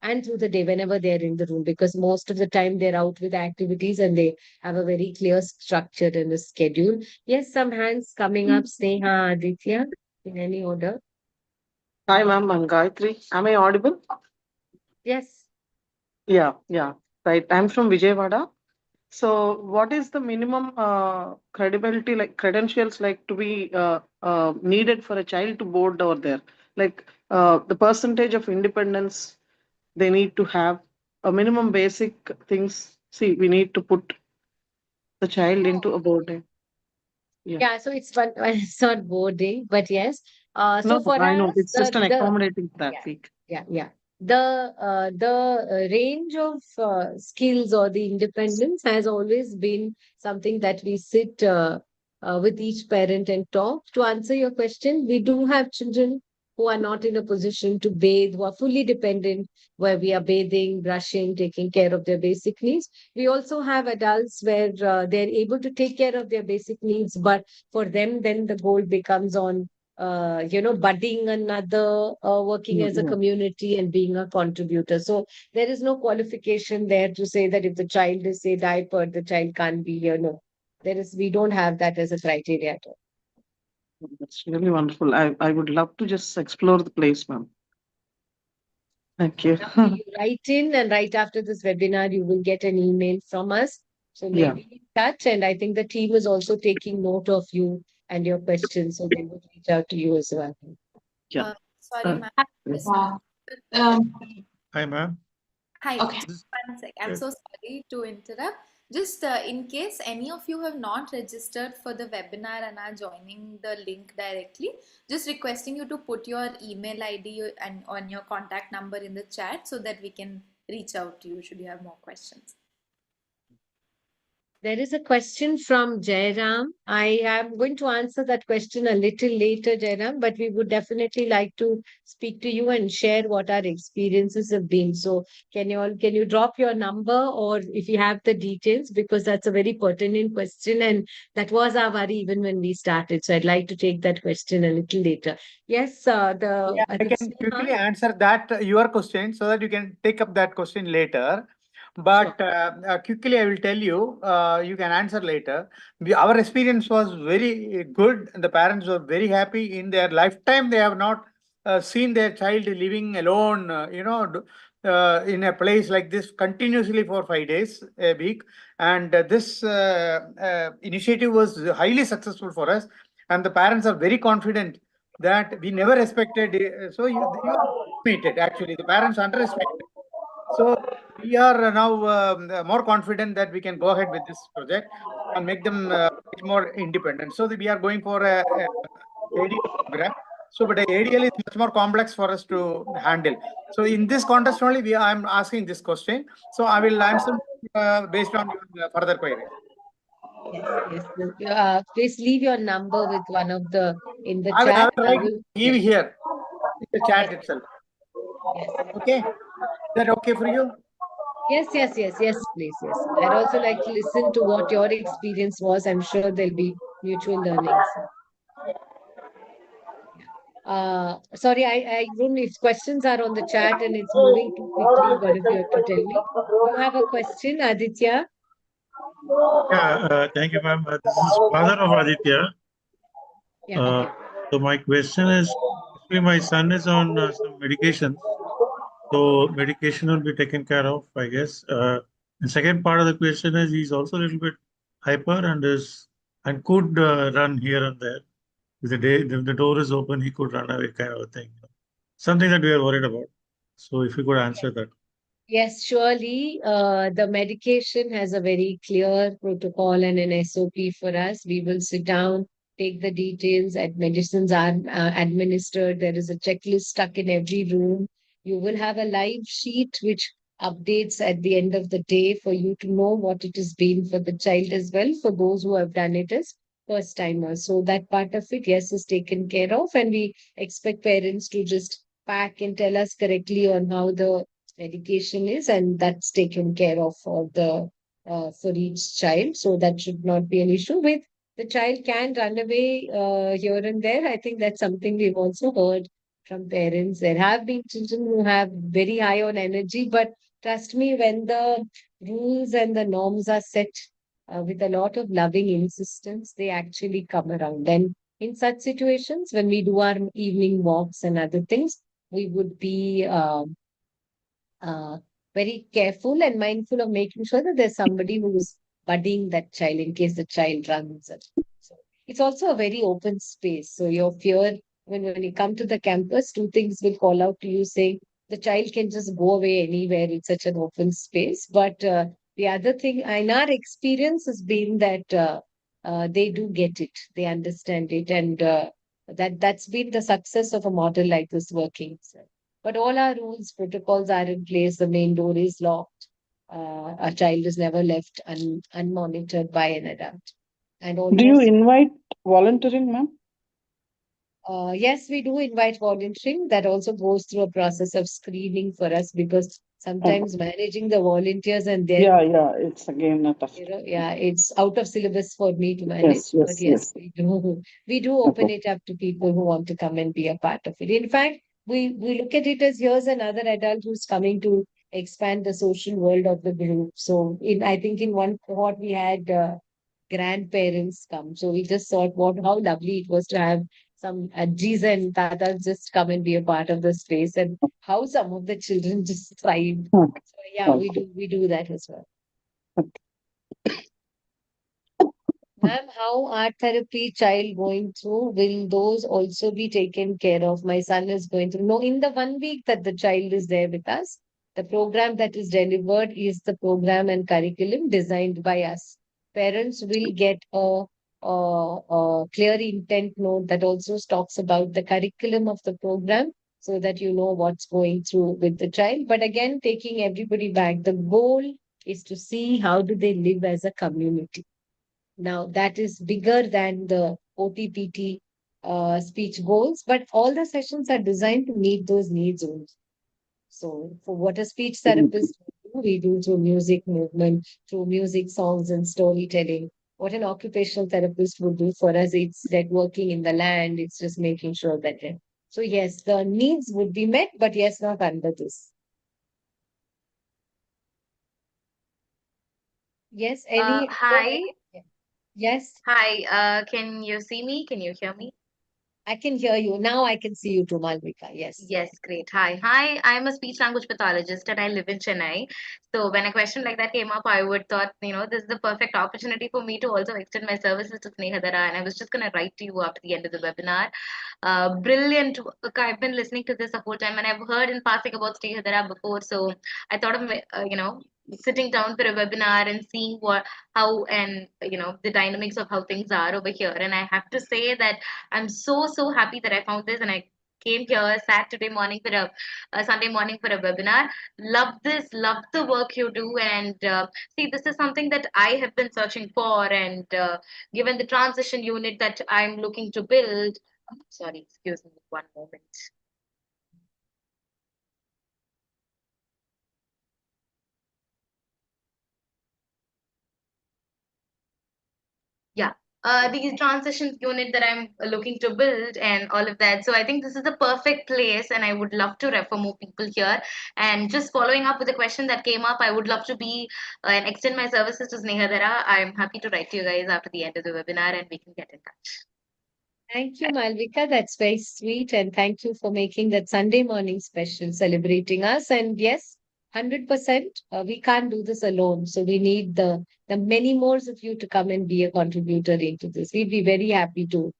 and through the day whenever they're in the room, because most of the time they're out with activities and they have a very clear structure and a schedule. Yes, some hands coming up. Sneha, Aditya, in any order. Hi, ma'am. I'm Gayatri. Am I audible? Yes. Yeah. Right. I'm from Vijayawada. So, what is the minimum credibility, like credentials, like to be needed for a child to board over there? Like the percentage of independence they need to have, a minimum basic things. See, we need to put the child into a boarding. Yeah, so it's one, it's not boarding, but yes. No, So for I know us, it's just an accommodating for that yeah, week. yeah. The range of skills or the independence has always been something that we sit with each parent and talk. To answer your question, we do have children who are not in a position to bathe, who are fully dependent, where we are bathing, brushing, taking care of their basic needs. We also have adults where they're able to take care of their basic needs, but for them, then the goal becomes on budding another, working as a Yeah. community and being a contributor. So there is no qualification there to say that if the child is, say, diapered, the child can't be here. No, we don't have that as a criteria at all. That's really wonderful. I would love to just explore the place, ma'am. Thank you. Now, you write in, and right after this webinar, you will get an email from us. So Yeah. maybe in touch. And I think the team is also taking note of you and your questions. So they will reach out to you as well. Yeah. Sorry, ma'am. Hi, ma'am. Hi, Okay. just one sec. I'm Yes. so sorry to interrupt. Just in case any of you have not registered for the webinar and are joining the link directly, just requesting you to put your email ID and on your contact number in the chat so that we can reach out to you should you have more questions. There is a question from Jairam. I am going to answer that question a little later, Jairam, but we would definitely like to speak to you and share what our experiences have been. So can you drop your number, or if you have the details, because that's a very pertinent question and that was our worry even when we started. So I'd like to take that question a little later. Yes, I can quickly answer that your question so that you can take up that question later. But quickly, I will tell you, you can answer later. Our experience was very good, and the parents were very happy. In their lifetime, they have not seen their child living alone, in a place like this continuously for 5 days a week. And this initiative was highly successful for us. And the parents are very confident that we never expected. So you underestimated, actually. The parents underestimated. So we are now more confident that we can go ahead with this project and make them much more independent. So we are going for a ADL program. So, but the ADL is much more complex for us to handle. So in this context only, I'm asking this question. So I will answer based on your further queries. Yes. Please leave your number with one of the in the I chat. will give here in the chat Yes. itself. Yes. Okay. Is that okay for you? Yes, please. Yes. I'd also like to listen to what your experience was. I'm sure there'll be mutual learnings. Sorry, I don't know if questions are on the chat and it's moving too quickly. One of you have to tell me. You have a question, Aditya? Yeah, thank you, ma'am. This is father of Aditya. Yeah, Uh, okay. so my question is, actually, my son is on some medications. So medication will be taken care of, I guess. The second part of the question is he's also a little bit hyper and could run here and there. If the door is open, he could run away, kind of a thing. Something that we are worried about. So if you could answer that. Yes, surely. The medication has a very clear protocol and an SOP for us. We will sit down, take the details, and medicines are administered. There is a checklist stuck in every room. You will have a live sheet which updates at the end of the day for you to know what it has been for the child as well, for those who have done it as first timers. So that part of it, yes, is taken care of, and we expect parents to just pack and tell us correctly on how the medication is, and that's taken care of for each child. So that should not be an issue. With the child can run away here and there. I think that's something we've also heard from parents. There have been children who have very high on energy, but trust me, when the rules and the norms are set with a lot of loving insistence, they actually come around. And in such situations, when we do our evening walks and other things, we would be uh, very careful and mindful of making sure that there's somebody who's budding that child in case the child runs. So it's also a very open space. So your fear, when you come to the campus, two things will call out to you saying the child can just go away anywhere. It's such an open space. But the other thing, in our experience, has been that they do get it, they understand it, and that's been the success of a model like this working. So, but all our rules, protocols are in place. The main door is locked. A child is never left unmonitored by an adult. And Do you almost, invite volunteering, ma'am? yes, we do invite volunteering. That also goes through a process of screening for us because sometimes managing the volunteers and Yeah, then yeah, it's again a tough. yeah, it's out of syllabus for me to Yes, manage. But yes, yes, yes. we do Okay. open it up to people who want to come and be a part of it. In fact, we look at it as here's another adult who's coming to expand the social world of the group. So in I think in one cohort we had grandparents come. So we just thought what how lovely it was to have some ajis and tatas just come and be a part of the space and how some of the children just thrived. Okay. So yeah, Okay. we do that as well. Okay. Ma'am, how art therapy child going through? Will those also be taken care of? My son is going through. No, in the 1 week that the child is there with us, the program that is delivered is the program and curriculum designed by us. Parents will get a clear intent note that also talks about the curriculum of the program so that you know what's going through with the child. But again, taking everybody back, the goal is to see how do they live as a community. Now, that is bigger than the OTPT speech goals, but all the sessions are designed to meet those needs only. So, for what a speech therapist will do, we do through music movement, through music, songs, and storytelling. What an occupational therapist would do for us, it's like working in the land, it's just making sure that. So, yes, the needs would be met, but yes, not under this. Yes, any. Go ahead. Hi. Yes, Hi. Can you see me? Can you hear me? I can hear you. Now I can see you too, Malvika. Yes. Yes, great. Hi. Hi. I'm a speech language pathologist and I live in Chennai. So when a question like that came up, I would thought, this is the perfect opportunity for me to also extend my services to Snehadara. And I was just gonna write to you after the end of the webinar. Brilliant work. I've been listening to this the whole time and I've heard in passing about Snehadara before. So I thought of sitting down for a webinar and seeing how and the dynamics of how things are over here. And I have to say that I'm so happy that I found this and I came here Saturday morning for a Sunday morning for a webinar. Love this, love the work you do, and see, this is something that I have been searching for. And given the transition unit that I'm looking to build, sorry, excuse me, one moment. Yeah. the transition unit that I'm looking to build and all of that. So I think this is the perfect place, and I would love to refer more people here. And just following up with the question that came up, I would love to be and extend my services to Snehadara. I'm happy to write to you guys after the end of the webinar, and we can get in touch. Thank you, Malvika. That's very sweet. And thank you for making that Sunday morning special, celebrating us. And yes, 100%, we can't do this alone. So we need the many more of you to come and be a contributor into this. We'd be very happy to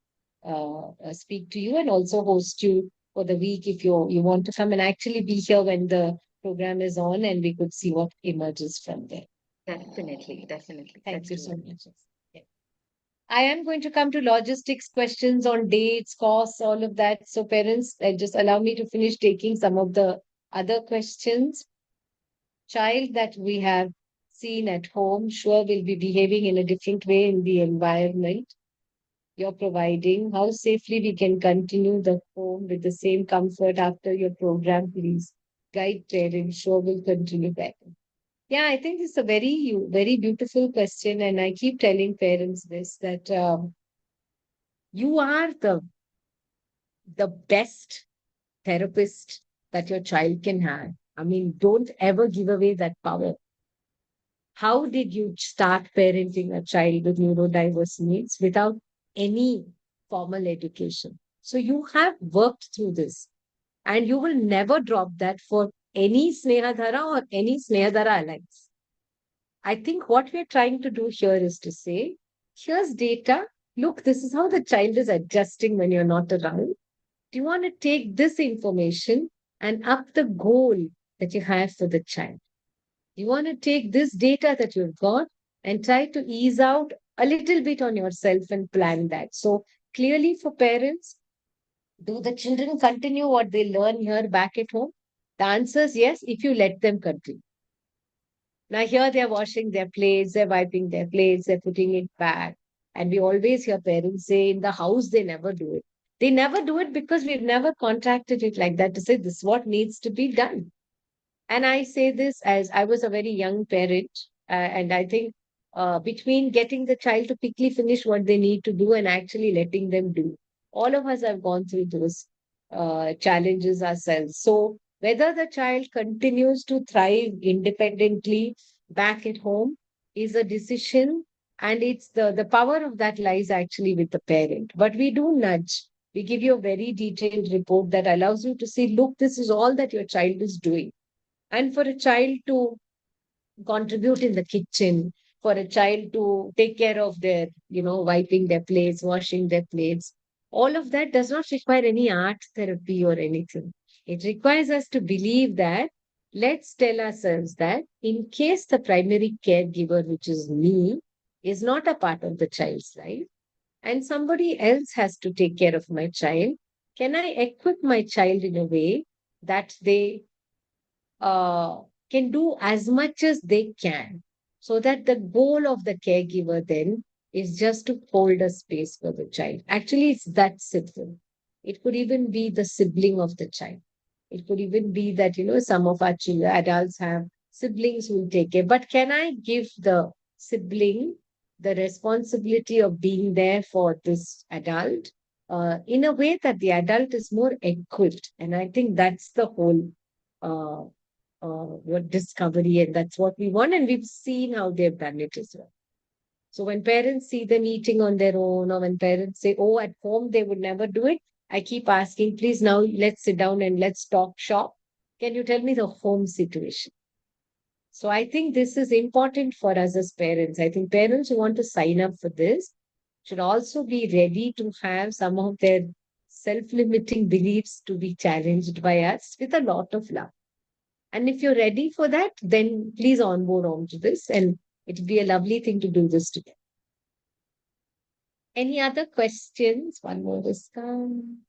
speak to you and also host you for the week if you want to come and actually be here when the program is on, and we could see what emerges from there. Definitely, definitely. Thank you so much. Yeah. I am going to come to logistics questions on dates, costs, all of that. So parents, just allow me to finish taking some of the other questions. Child that we have seen at home sure will be behaving in a different way in the environment you're providing. How safely we can continue the home with the same comfort after your program, please. Guide parents, sure will continue better. Yeah, I think it's a very beautiful question. And I keep telling parents this, that you are the best therapist that your child can have. I mean, don't ever give away that power. How did you start parenting a child with neurodiverse needs without any formal education? So you have worked through this, and you will never drop that for any Snehadhara or any Snehadhara alliance. I think what we're trying to do here is to say, here's data. Look, this is how the child is adjusting when you're not around. Do you want to take this information and up the goal that you have for the child? You want to take this data that you've got and try to ease out a little bit on yourself and plan that. So clearly for parents, do the children continue what they learn here back at home? The answer is yes, if you let them continue. Now here they're washing their plates, they're wiping their plates, they're putting it back. And we always hear parents say in the house, they never do it. They never do it because we've never contracted it like that to say this is what needs to be done. And I say this as I was a very young parent, and I think between getting the child to quickly finish what they need to do and actually letting them do, all of us have gone through those challenges ourselves. So whether the child continues to thrive independently back at home is a decision, and it's the power of that lies actually with the parent. But we do nudge. We give you a very detailed report that allows you to see, look, this is all that your child is doing. And for a child to contribute in the kitchen, for a child to take care of their, wiping their plates, washing their plates, all of that does not require any art therapy or anything. It requires us to believe that, let's tell ourselves that in case the primary caregiver, which is me, is not a part of the child's life, and somebody else has to take care of my child, can I equip my child in a way that they uh, can do as much as they can, so that the goal of the caregiver then is just to hold a space for the child. Actually, it's that simple. It could even be the sibling of the child. It could even be that, some of our children, adults have siblings who will take care. But can I give the sibling the responsibility of being there for this adult in a way that the adult is more equipped? And I think that's the whole uh, what discovery, and that's what we want, and we've seen how they've done it as well. So when parents see them eating on their own, or when parents say, oh, at home they would never do it, I keep asking, please, now let's sit down and let's talk shop. Can you tell me the home situation? So I think this is important for us as parents. I think parents who want to sign up for this should also be ready to have some of their self-limiting beliefs to be challenged by us with a lot of love. And if you're ready for that, then please onboard onto this, and it'd be a lovely thing to do this together. Any other questions? One more has come.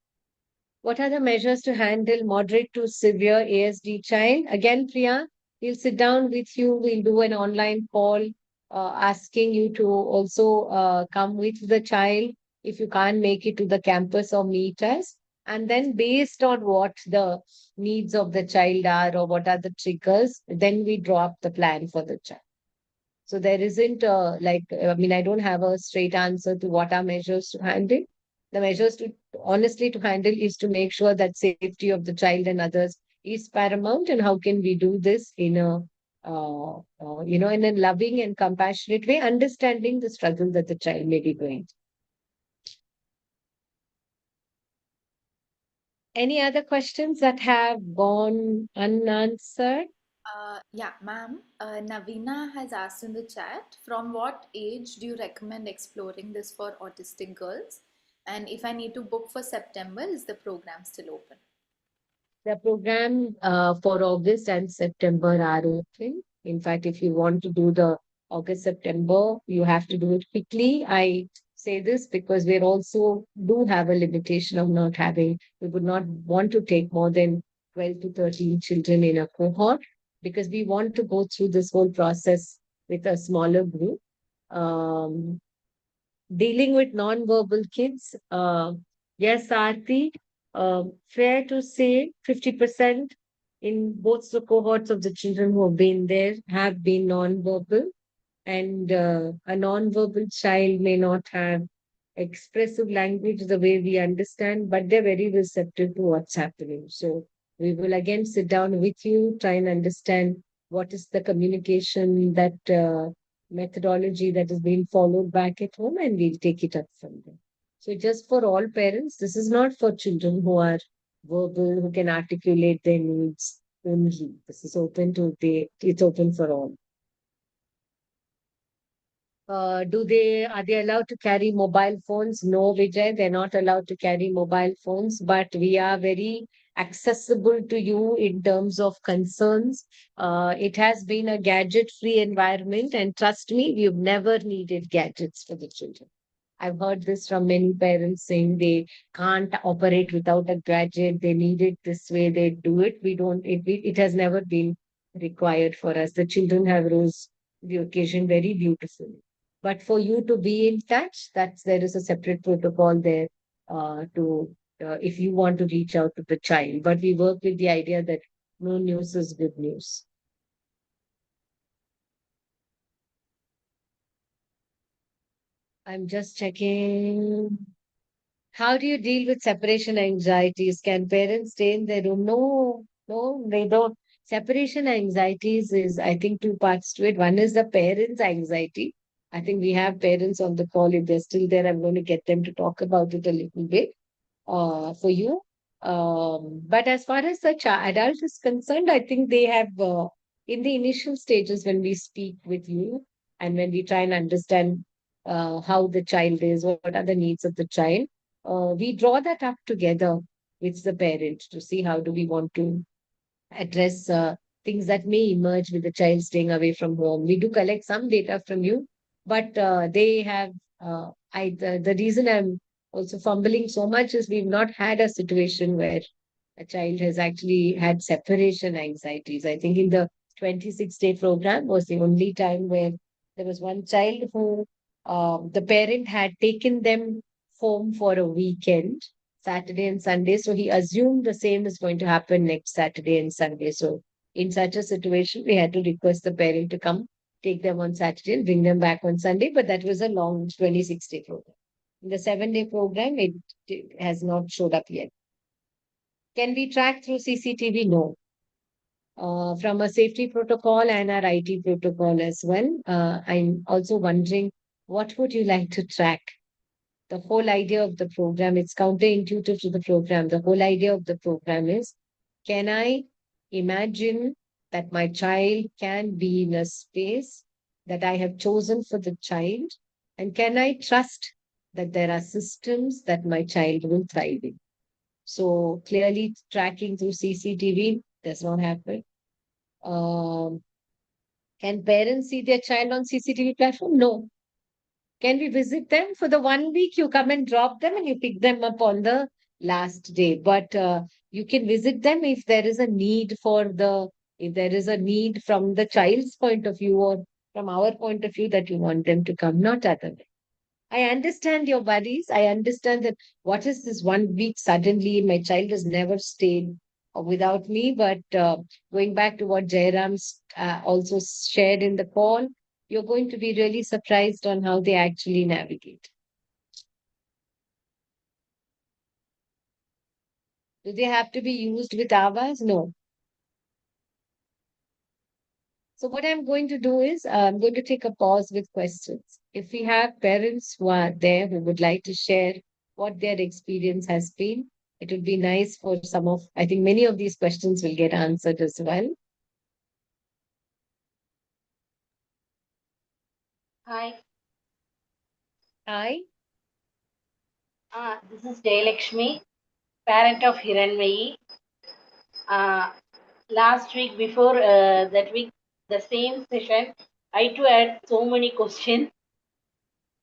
What are the measures to handle moderate to severe ASD child? Again, Priya, we'll sit down with you. We'll do an online call asking you to also come with the child if you can't make it to the campus or meet us. And then based on what the needs of the child are or what are the triggers, then we draw up the plan for the child. So there isn't I don't have a straight answer to what are measures to handle. The measures to honestly to handle is to make sure that safety of the child and others is paramount. And how can we do this in a in a loving and compassionate way, understanding the struggle that the child may be going through. Any other questions that have gone unanswered? Yeah, ma'am. Navina has asked in the chat, from what age do you recommend exploring this for autistic girls? And if I need to book for September, is the program still open? The program for August and September are open. In fact, if you want to do the August, September, you have to do it quickly. I say this because we also do have a limitation of not having, we would not want to take more than 12 to 13 children in a cohort because we want to go through this whole process with a smaller group. Um, Dealing with non-verbal kids, yes, Aarti, fair to say 50% in both the cohorts of the children who have been there have been non-verbal, and a non-verbal child may not have expressive language the way we understand, but they're very receptive to what's happening. So we will again sit down with you, try and understand what is the communication that methodology that is being followed back at home, and we'll take it up from there. So just for all parents, this is not for children who are verbal, who can articulate their needs only. This is open to it's open for all. Are they allowed to carry mobile phones? No, Vijay, they're not allowed to carry mobile phones, but we are very accessible to you in terms of concerns. It has been a gadget-free environment, and trust me, we've never needed gadgets for the children. I've heard this from many parents saying they can't operate without a gadget. They need it this way. They do it. We don't. It has never been required for us. The children have rose the occasion very beautifully. But for you to be in touch, there is a separate protocol there to if you want to reach out to the child. But we work with the idea that no news is good news. I'm just checking. How do you deal with separation anxieties? Can parents stay in their room? No, no, they don't. Separation anxieties is, I think, two parts to it. One is the parents' anxiety. I think we have parents on the call. If they're still there, I'm going to get them to talk about it a little bit for you. But as far as the adult is concerned, I think they have, in the initial stages when we speak with you and when we try and understand how the child is, what are the needs of the child, we draw that up together with the parent to see how do we want to address things that may emerge with the child staying away from home. We do collect some data from you, but they have, the reason I'm also fumbling so much is we've not had a situation where a child has actually had separation anxieties. I think in the 26-day program was the only time where there was one child who the parent had taken them home for a weekend, Saturday and Sunday. So he assumed the same is going to happen next Saturday and Sunday. So in such a situation, we had to request the parent to come, take them on Saturday and bring them back on Sunday. But that was a long 26-day program. In the 7-day program, it has not showed up yet. Can we track through CCTV? No. From a safety protocol and our IT protocol as well. I'm also wondering, what would you like to track? The whole idea of the program, it's counterintuitive to the program. The whole idea of the program is, can I imagine that my child can be in a space that I have chosen for the child? And can I trust that there are systems that my child will thrive in? So clearly tracking through CCTV does not happen. Can parents see their child on CCTV platform? No. Can we visit them for the 1 week? You come and drop them and you pick them up on the last day. But you can visit them if there is a need if there is a need from the child's point of view or from our point of view that you want them to come, not other way. I understand your worries. I understand that what is this 1 week suddenly? My child has never stayed without me. But going back to what Jairam also shared in the call, you're going to be really surprised on how they actually navigate. Do they have to be used with avas? No. So what I'm going to do is I'm going to take a pause with questions. If we have parents who are there who would like to share what their experience has been, it would be nice for I think many of these questions will get answered as well. Hi, Hi. this is Jayalakshmi, parent of Hiranmayi. Last week, before that week, the same session, I too had so many questions.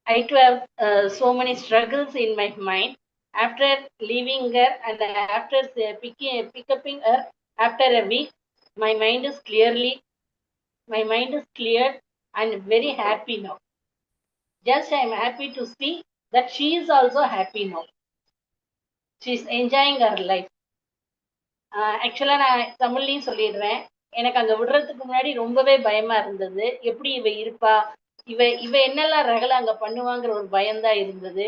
I too have so many struggles in my mind. After leaving her and after picking her after a week, my mind is cleared and very happy now. Just I am happy to see that she is also happy now. She is enjoying her life. ஆக்சுவலா நான் தமிழ்லையும் சொல்லிடுறேன். எனக்கு அங்க விடுறதுக்கு முன்னாடி ரொம்பவே பயமா இருந்தது. எப்படி இவ இருப்பா, இவ இவ என்னெல்லாம் ரகலை அங்க பண்ணுவாங்கிற ஒரு பயம்தான் இருந்தது.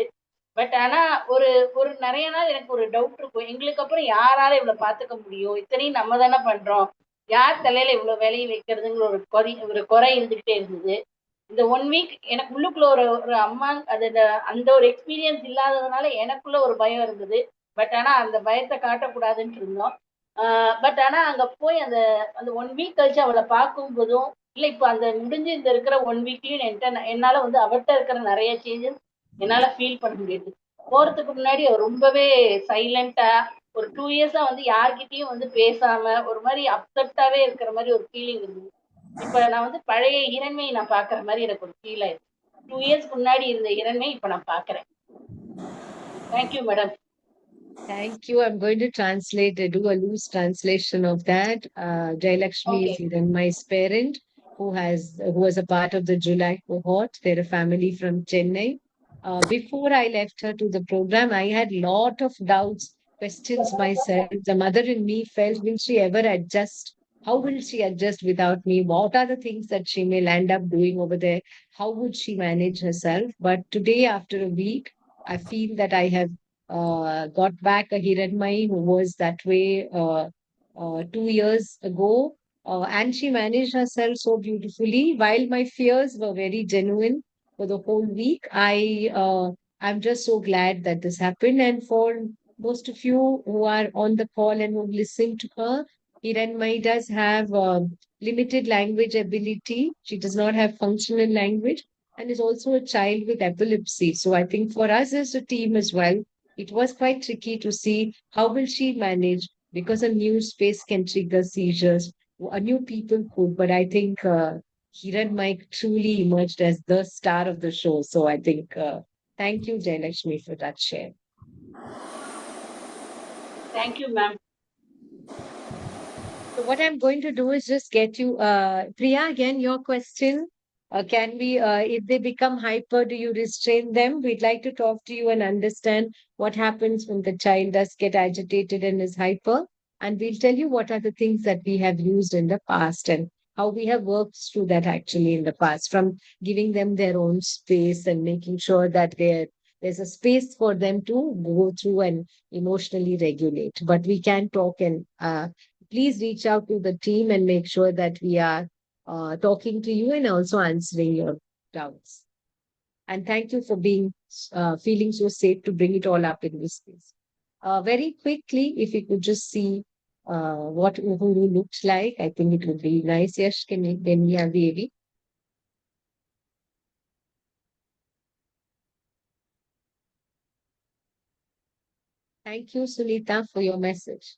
பட் ஆனா ஒரு ஒரு நிறைய நாள் எனக்கு ஒரு டவுட் இருக்கும், எங்களுக்கு அப்புறம் யாரால இவ்வளவு பாத்துக்க முடியும், இத்தனையும் நம்ம தானே பண்றோம், யார் தலையில இவ்வளவு வேலையை வைக்கிறதுங்கிற ஒரு குறை இருந்துகிட்டே இருந்தது. இந்த 1 வீக் எனக்கு உள்ளுக்குள்ள ஒரு ஒரு அம்மா அது அந்த ஒரு எக்ஸ்பீரியன்ஸ் இல்லாததுனால எனக்குள்ள ஒரு பயம் இருந்தது. பட் ஆனா அந்த பயத்தை காட்டக்கூடாதுன்னு இருந்தோம். பட் ஆனா அங்க போய் அந்த அந்த 1 வீக் கழிச்சு அவளை பார்க்கும் போதும் இல்ல இப்ப அந்த முடிஞ்சு இந்த இருக்கிற 1 வீக்லயும் என்னால வந்து அவர்கிட்ட இருக்கிற நிறைய சேஞ்சஸ் என்னால ஃபீல் பண்ண முடியுது. போறதுக்கு முன்னாடி அவர் ரொம்பவே சைலண்டா ஒரு 2 இயர்ஸா வந்து யார்கிட்டயும் வந்து பேசாம ஒரு மாதிரி அப்செட்டாவே இருக்கிற மாதிரி ஒரு ஃபீலிங் இருந்தது. இப்ப நான் வந்து பழைய இளமை நான் பாக்குற மாதிரி எனக்கு ஒரு ஃபீல் ஆயிடுச்சு. 2 இயர்ஸ்க்கு முன்னாடி இருந்த இளமை இப்ப நான் பாக்குறேன். Thank you madam. Thank you. I'm going to do a loose translation of that. Jayalakshmi is Hiranmai's parent who was a part of the July cohort. They're a family from Chennai. Before I left her to the program, I had lot of doubts, questions myself. The mother in me felt, will she ever adjust? How will she adjust without me? What are the things that she may land up doing over there? How would she manage herself? But today, after a week, I feel that I have got back a Hiranmai who was that way 2 years ago. And she managed herself so beautifully. While my fears were very genuine for the whole week, I'm just so glad that this happened. And for most of you who are on the call and who listen to her, Hiranmai does have limited language ability. She does not have functional language and is also a child with epilepsy. So I think for us as a team as well, it was quite tricky to see how will she manage because a new space can trigger seizures. A new people could, but I think Hiran Mike truly emerged as the star of the show. So I think thank you, Jayalakshmi, for that share. Thank you, ma'am. So what I'm going to do is just get you, Priya, again, your question. Can we, if they become hyper, do you restrain them? We'd like to talk to you and understand what happens when the child does get agitated and is hyper. And we'll tell you what are the things that we have used in the past and how we have worked through that actually in the past, from giving them their own space and making sure that there's a space for them to go through and emotionally regulate. But we can talk and please reach out to the team and make sure that we are talking to you and also answering your doubts. And thank you for being feeling so safe to bring it all up in this space. Very quickly, if you could just see what Uhuru looks like, I think it would be nice. Yes, can we have the AV? Thank you, Sunita, for your message.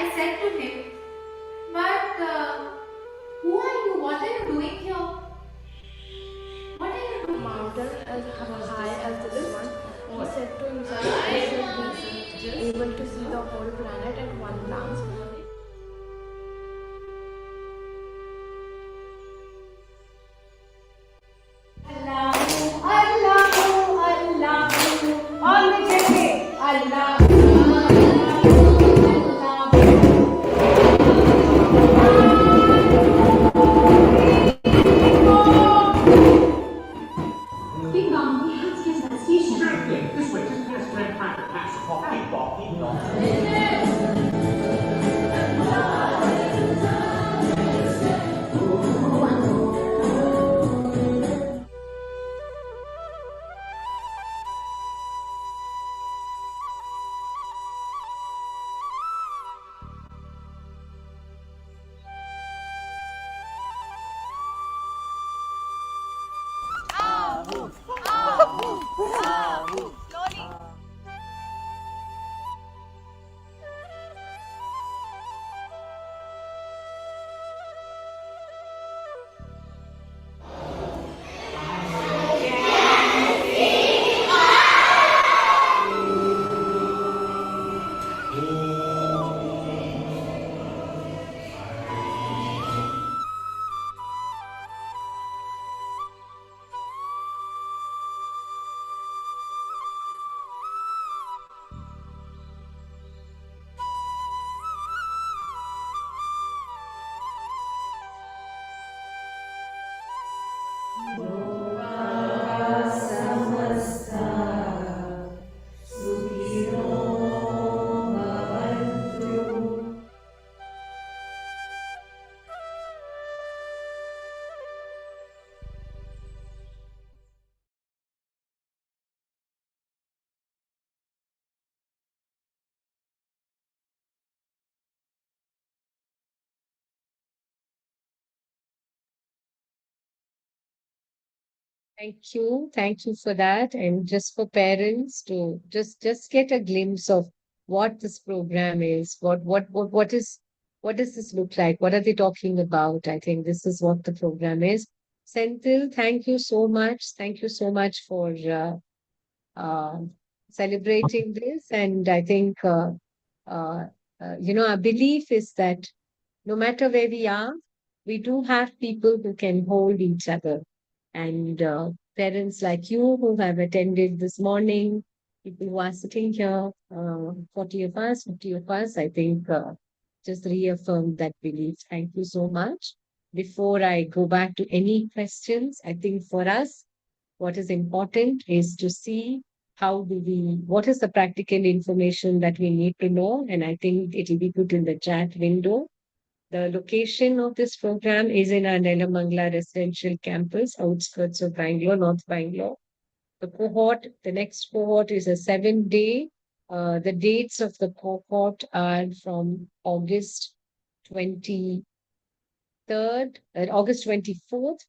I said to him, but who are you? What are you doing here? What are you doing? Mountain as high as this one, he said to himself, I should be able to see the whole planet at one glance. Allahu, Allahu, Allahu, all the jai, Allahu. Thank you for that. And just for parents to just get a glimpse of what this program is, what does this look like? What are they talking about? I think this is what the program is. Senthil, thank you so much. Thank you so much for uh, celebrating this. And I think uh, our belief is that no matter where we are, we do have people who can hold each other. And parents like you who have attended this morning, people who are sitting here, 40 of us, 50 of us, I think just reaffirm that belief. Thank you so much. Before I go back to any questions, I think for us, what is important is to see what is the practical information that we need to know. And I think it will be put in the chat window. The location of this program is in our Nelamangala residential campus, outskirts of Bangalore, North Bangalore. The next cohort is a 7-day. The dates of the cohort are from August 23rd, August 24th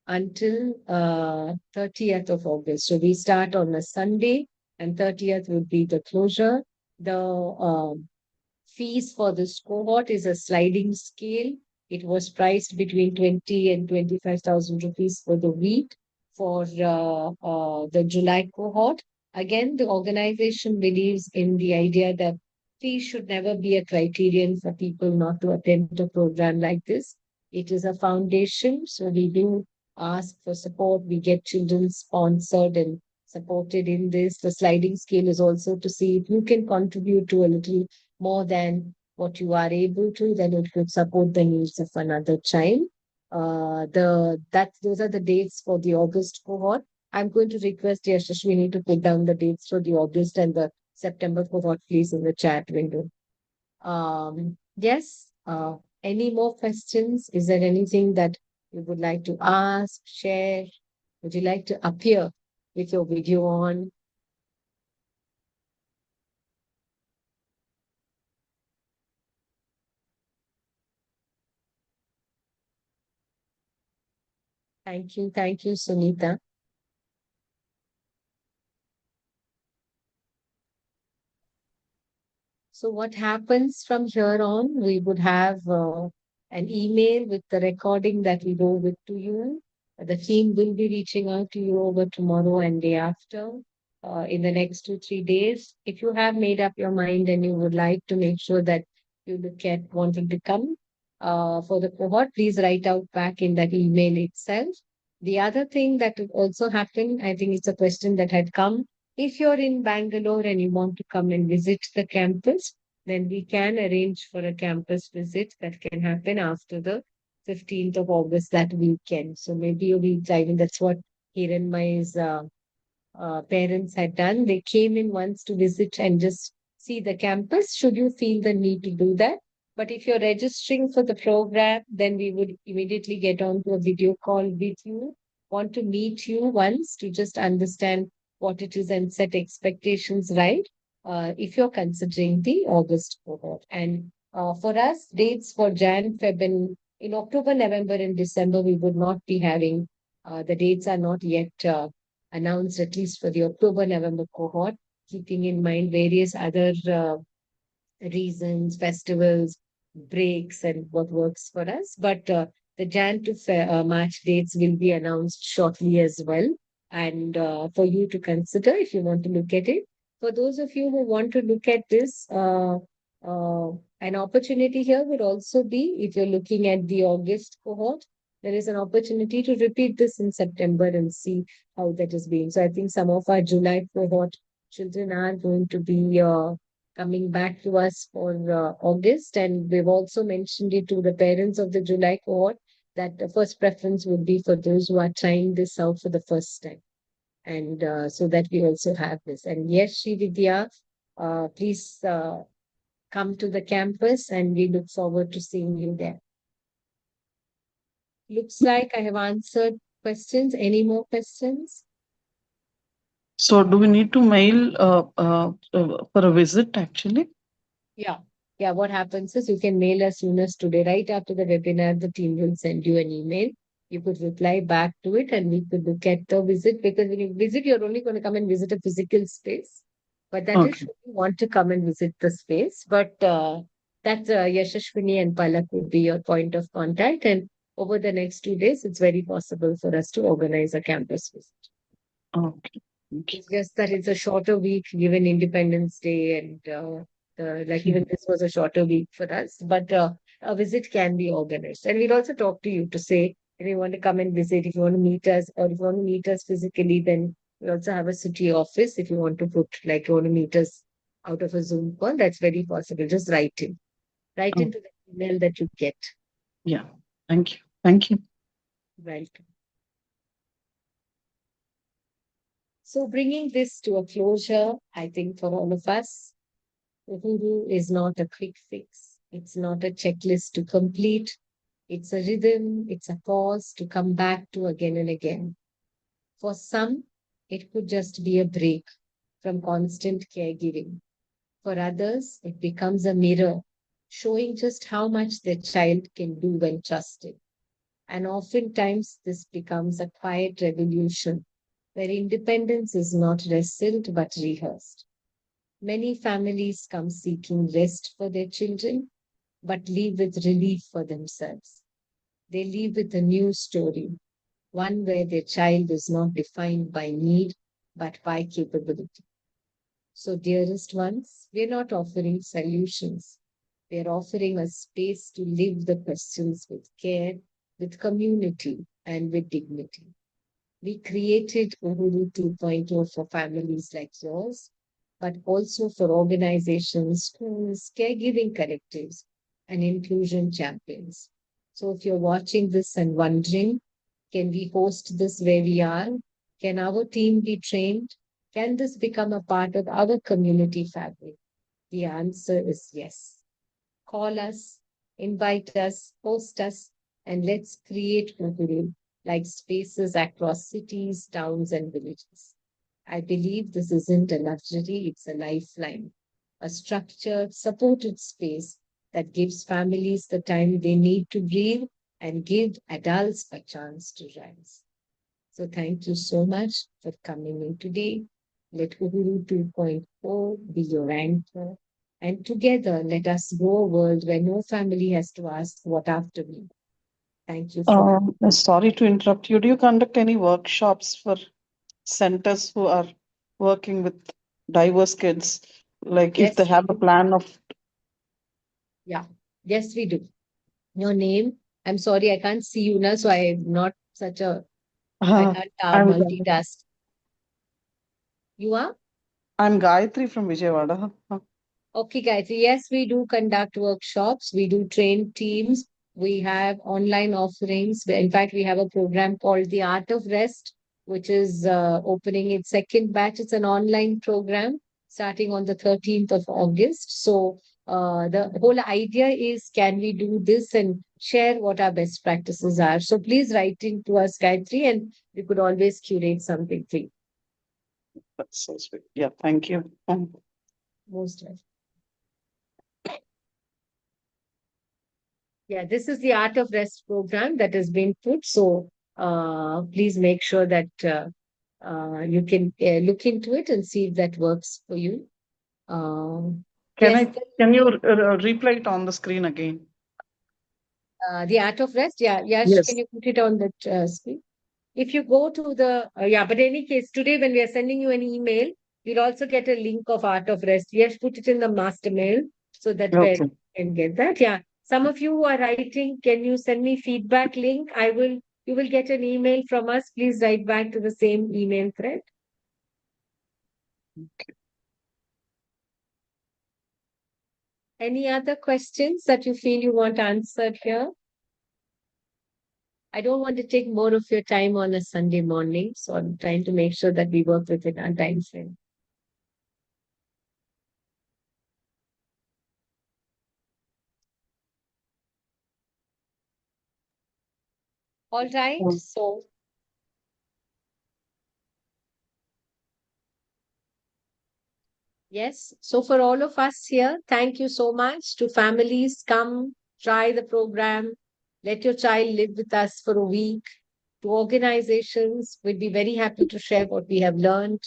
until 30th of August. So we start on a Sunday and 30th would be the closure. The fees for this cohort is a sliding scale. It was priced between 20 and 25,000 rupees for the week for the July cohort. Again, the organization believes in the idea that fees should never be a criterion for people not to attend a program like this. It is a foundation, so we do ask for support. We get children sponsored and supported in this. The sliding scale is also to see if you can contribute to a little more than what you are able to, then it could support the needs of another child. Those are the dates for the August cohort. I'm going to request Yashashwini to put down the dates for the August and the September cohort, please, in the chat window. Yes. Any more questions? Is there anything that you would like to ask, share? Would you like to appear with your video on? Thank you, Sunita. So what happens from here on, we would have an email with the recording that we go with to you. The team will be reaching out to you over tomorrow and day after, in the next 2, 3 days. If you have made up your mind and you would like to make sure that you look at wanting to come for the cohort, please write out back in that email itself. The other thing that would also happen, I think it's a question that had come. If you're in Bangalore and you want to come and visit the campus, then we can arrange for a campus visit that can happen after the 15th of August, that weekend. So maybe a week, I mean, that's what Hiranmay's parents had done. They came in once to visit and just see the campus. Should you feel the need to do that? But if you're registering for the program, then we would immediately get on to a video call with you. Want to meet you once to just understand what it is and set expectations right. If you're considering the August cohort. And for us, dates for Jan, Feb, and in October, November, and December, we would not be having, the dates are not yet announced, at least for the October, November cohort, keeping in mind various other reasons, festivals, breaks, and what works for us. But the Jan to March dates will be announced shortly as well. And for you to consider if you want to look at it. For those of you who want to look at this, uh, an opportunity here would also be if you're looking at the August cohort, there is an opportunity to repeat this in September and see how that is being. So I think some of our July cohort children are going to be coming back to us for August. And we've also mentioned it to the parents of the July cohort that the first preference would be for those who are trying this out for the first time. And so that we also have this. And yes, Sri Vidya, please come to the campus and we look forward to seeing you there. Looks like I have answered questions. Any more questions? So do we need to mail for a visit actually? Yeah. Yeah. What happens is you can mail as soon as today, right after the webinar, the team will send you an email. You could reply back to it and we could look at the visit, because when you visit, you're only going to come and visit a physical space. But that is Okay. should you want to come and visit the space. But that Yashashwini and Palak would be your point of contact. And over the next 2 days, it's very possible for us to organize a campus visit. Okay. Thank you. It's just that it's a shorter week given Independence Day, and like even this was a shorter week for us. But a visit can be organized, and we'll also talk to you to say if you want to come and visit, if you want to meet us, or if you want to meet us physically, then we also have a city office. If you want to put like you want to meet us out of a Zoom call, that's very possible. Just write Oh, into the email that you get. yeah. Thank you. Thank you. Welcome. So bringing this to a closure, I think for all of us, Uhuru is not a quick fix. It's not a checklist to complete. It's a rhythm. It's a pause to come back to again and again. For some, it could just be a break from constant caregiving. For others, it becomes a mirror showing just how much their child can do when trusted. And oftentimes, this becomes a quiet revolution where independence is not wrestled but rehearsed. Many families come seeking rest for their children, but leave with relief for themselves. They leave with a new story, one where their child is not defined by need, but by capability. So, dearest ones, we're not offering solutions. We're offering a space to live the questions with care, with community, and with dignity. We created Uhuru 2.0 for families like yours, but also for organizations, schools, caregiving collectives, and inclusion champions. So if you're watching this and wondering, can we host this where we are? Can our team be trained? Can this become a part of our community fabric? The answer is yes. Call us, invite us, host us, and let's create Uhuru like spaces across cities, towns, and villages. I believe this isn't a luxury, it's a lifeline, a structured, supported space that gives families the time they need to breathe and give adults a chance to rise. So thank you so much for coming in today. Let Uhuru 2.0 be your anchor. And together, let us grow a world where no family has to ask, what after me? Thank you for. Sorry to interrupt you. Do you conduct any workshops for centers who are working with diverse kids? Like if Yes, they have we a do. plan of. Yeah. Yes, we do. Your name? I'm sorry, I can't see you now, so I'm not such a, I can't I'm multitask. You are? I'm Gayatri from Vijayawada. Okay, Gayatri. Yes, we do conduct workshops. We do train teams. We have online offerings. In fact, we have a program called The Art of Rest, which is opening its second batch. It's an online program starting on the 13th of August. So the whole idea is, can we do this and share what our best practices are? So please write in to us, Gayatri, and we could always curate something for you. That's so sweet. Yeah, thank you. Most welcome. Yeah, this is the Art of Rest program that has been put. So please make sure that you can look into it and see if that works for you. Yes, Can you replay it on the screen again? the Art of Rest. Yeah, Yash, can Yes. you put it on that screen? If you go to the, yeah, but in any case, today when we are sending you an email, you'll also get a link of Art of Rest. Yash, put it in the master mail so that where Okay. you can get that. Yeah. Some of you who are writing, can you send me feedback link? You will get an email from us. Please write back to the same email thread. Okay. Any other questions that you feel you want answered here? I don't want to take more of your time on a Sunday morning, so I'm trying to make sure that we work within our time frame. All right, so yes, so for all of us here, thank you so much. To families, come try the program. Let your child live with us for a week. To organizations, we'd be very happy to share what we have learned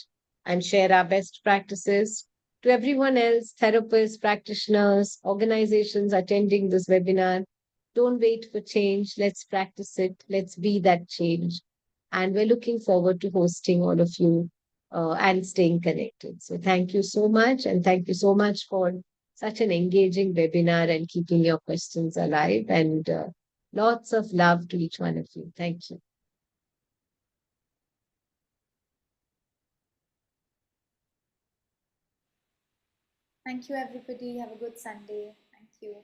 and share our best practices. To everyone else, therapists, practitioners, organizations attending this webinar, don't wait for change. Let's practice it. Let's be that change. And we're looking forward to hosting all of you and staying connected. So thank you so much. And thank you so much for such an engaging webinar and keeping your questions alive. And lots of love to each one of you. Thank you. Thank you, everybody. Have a good Sunday. Thank you.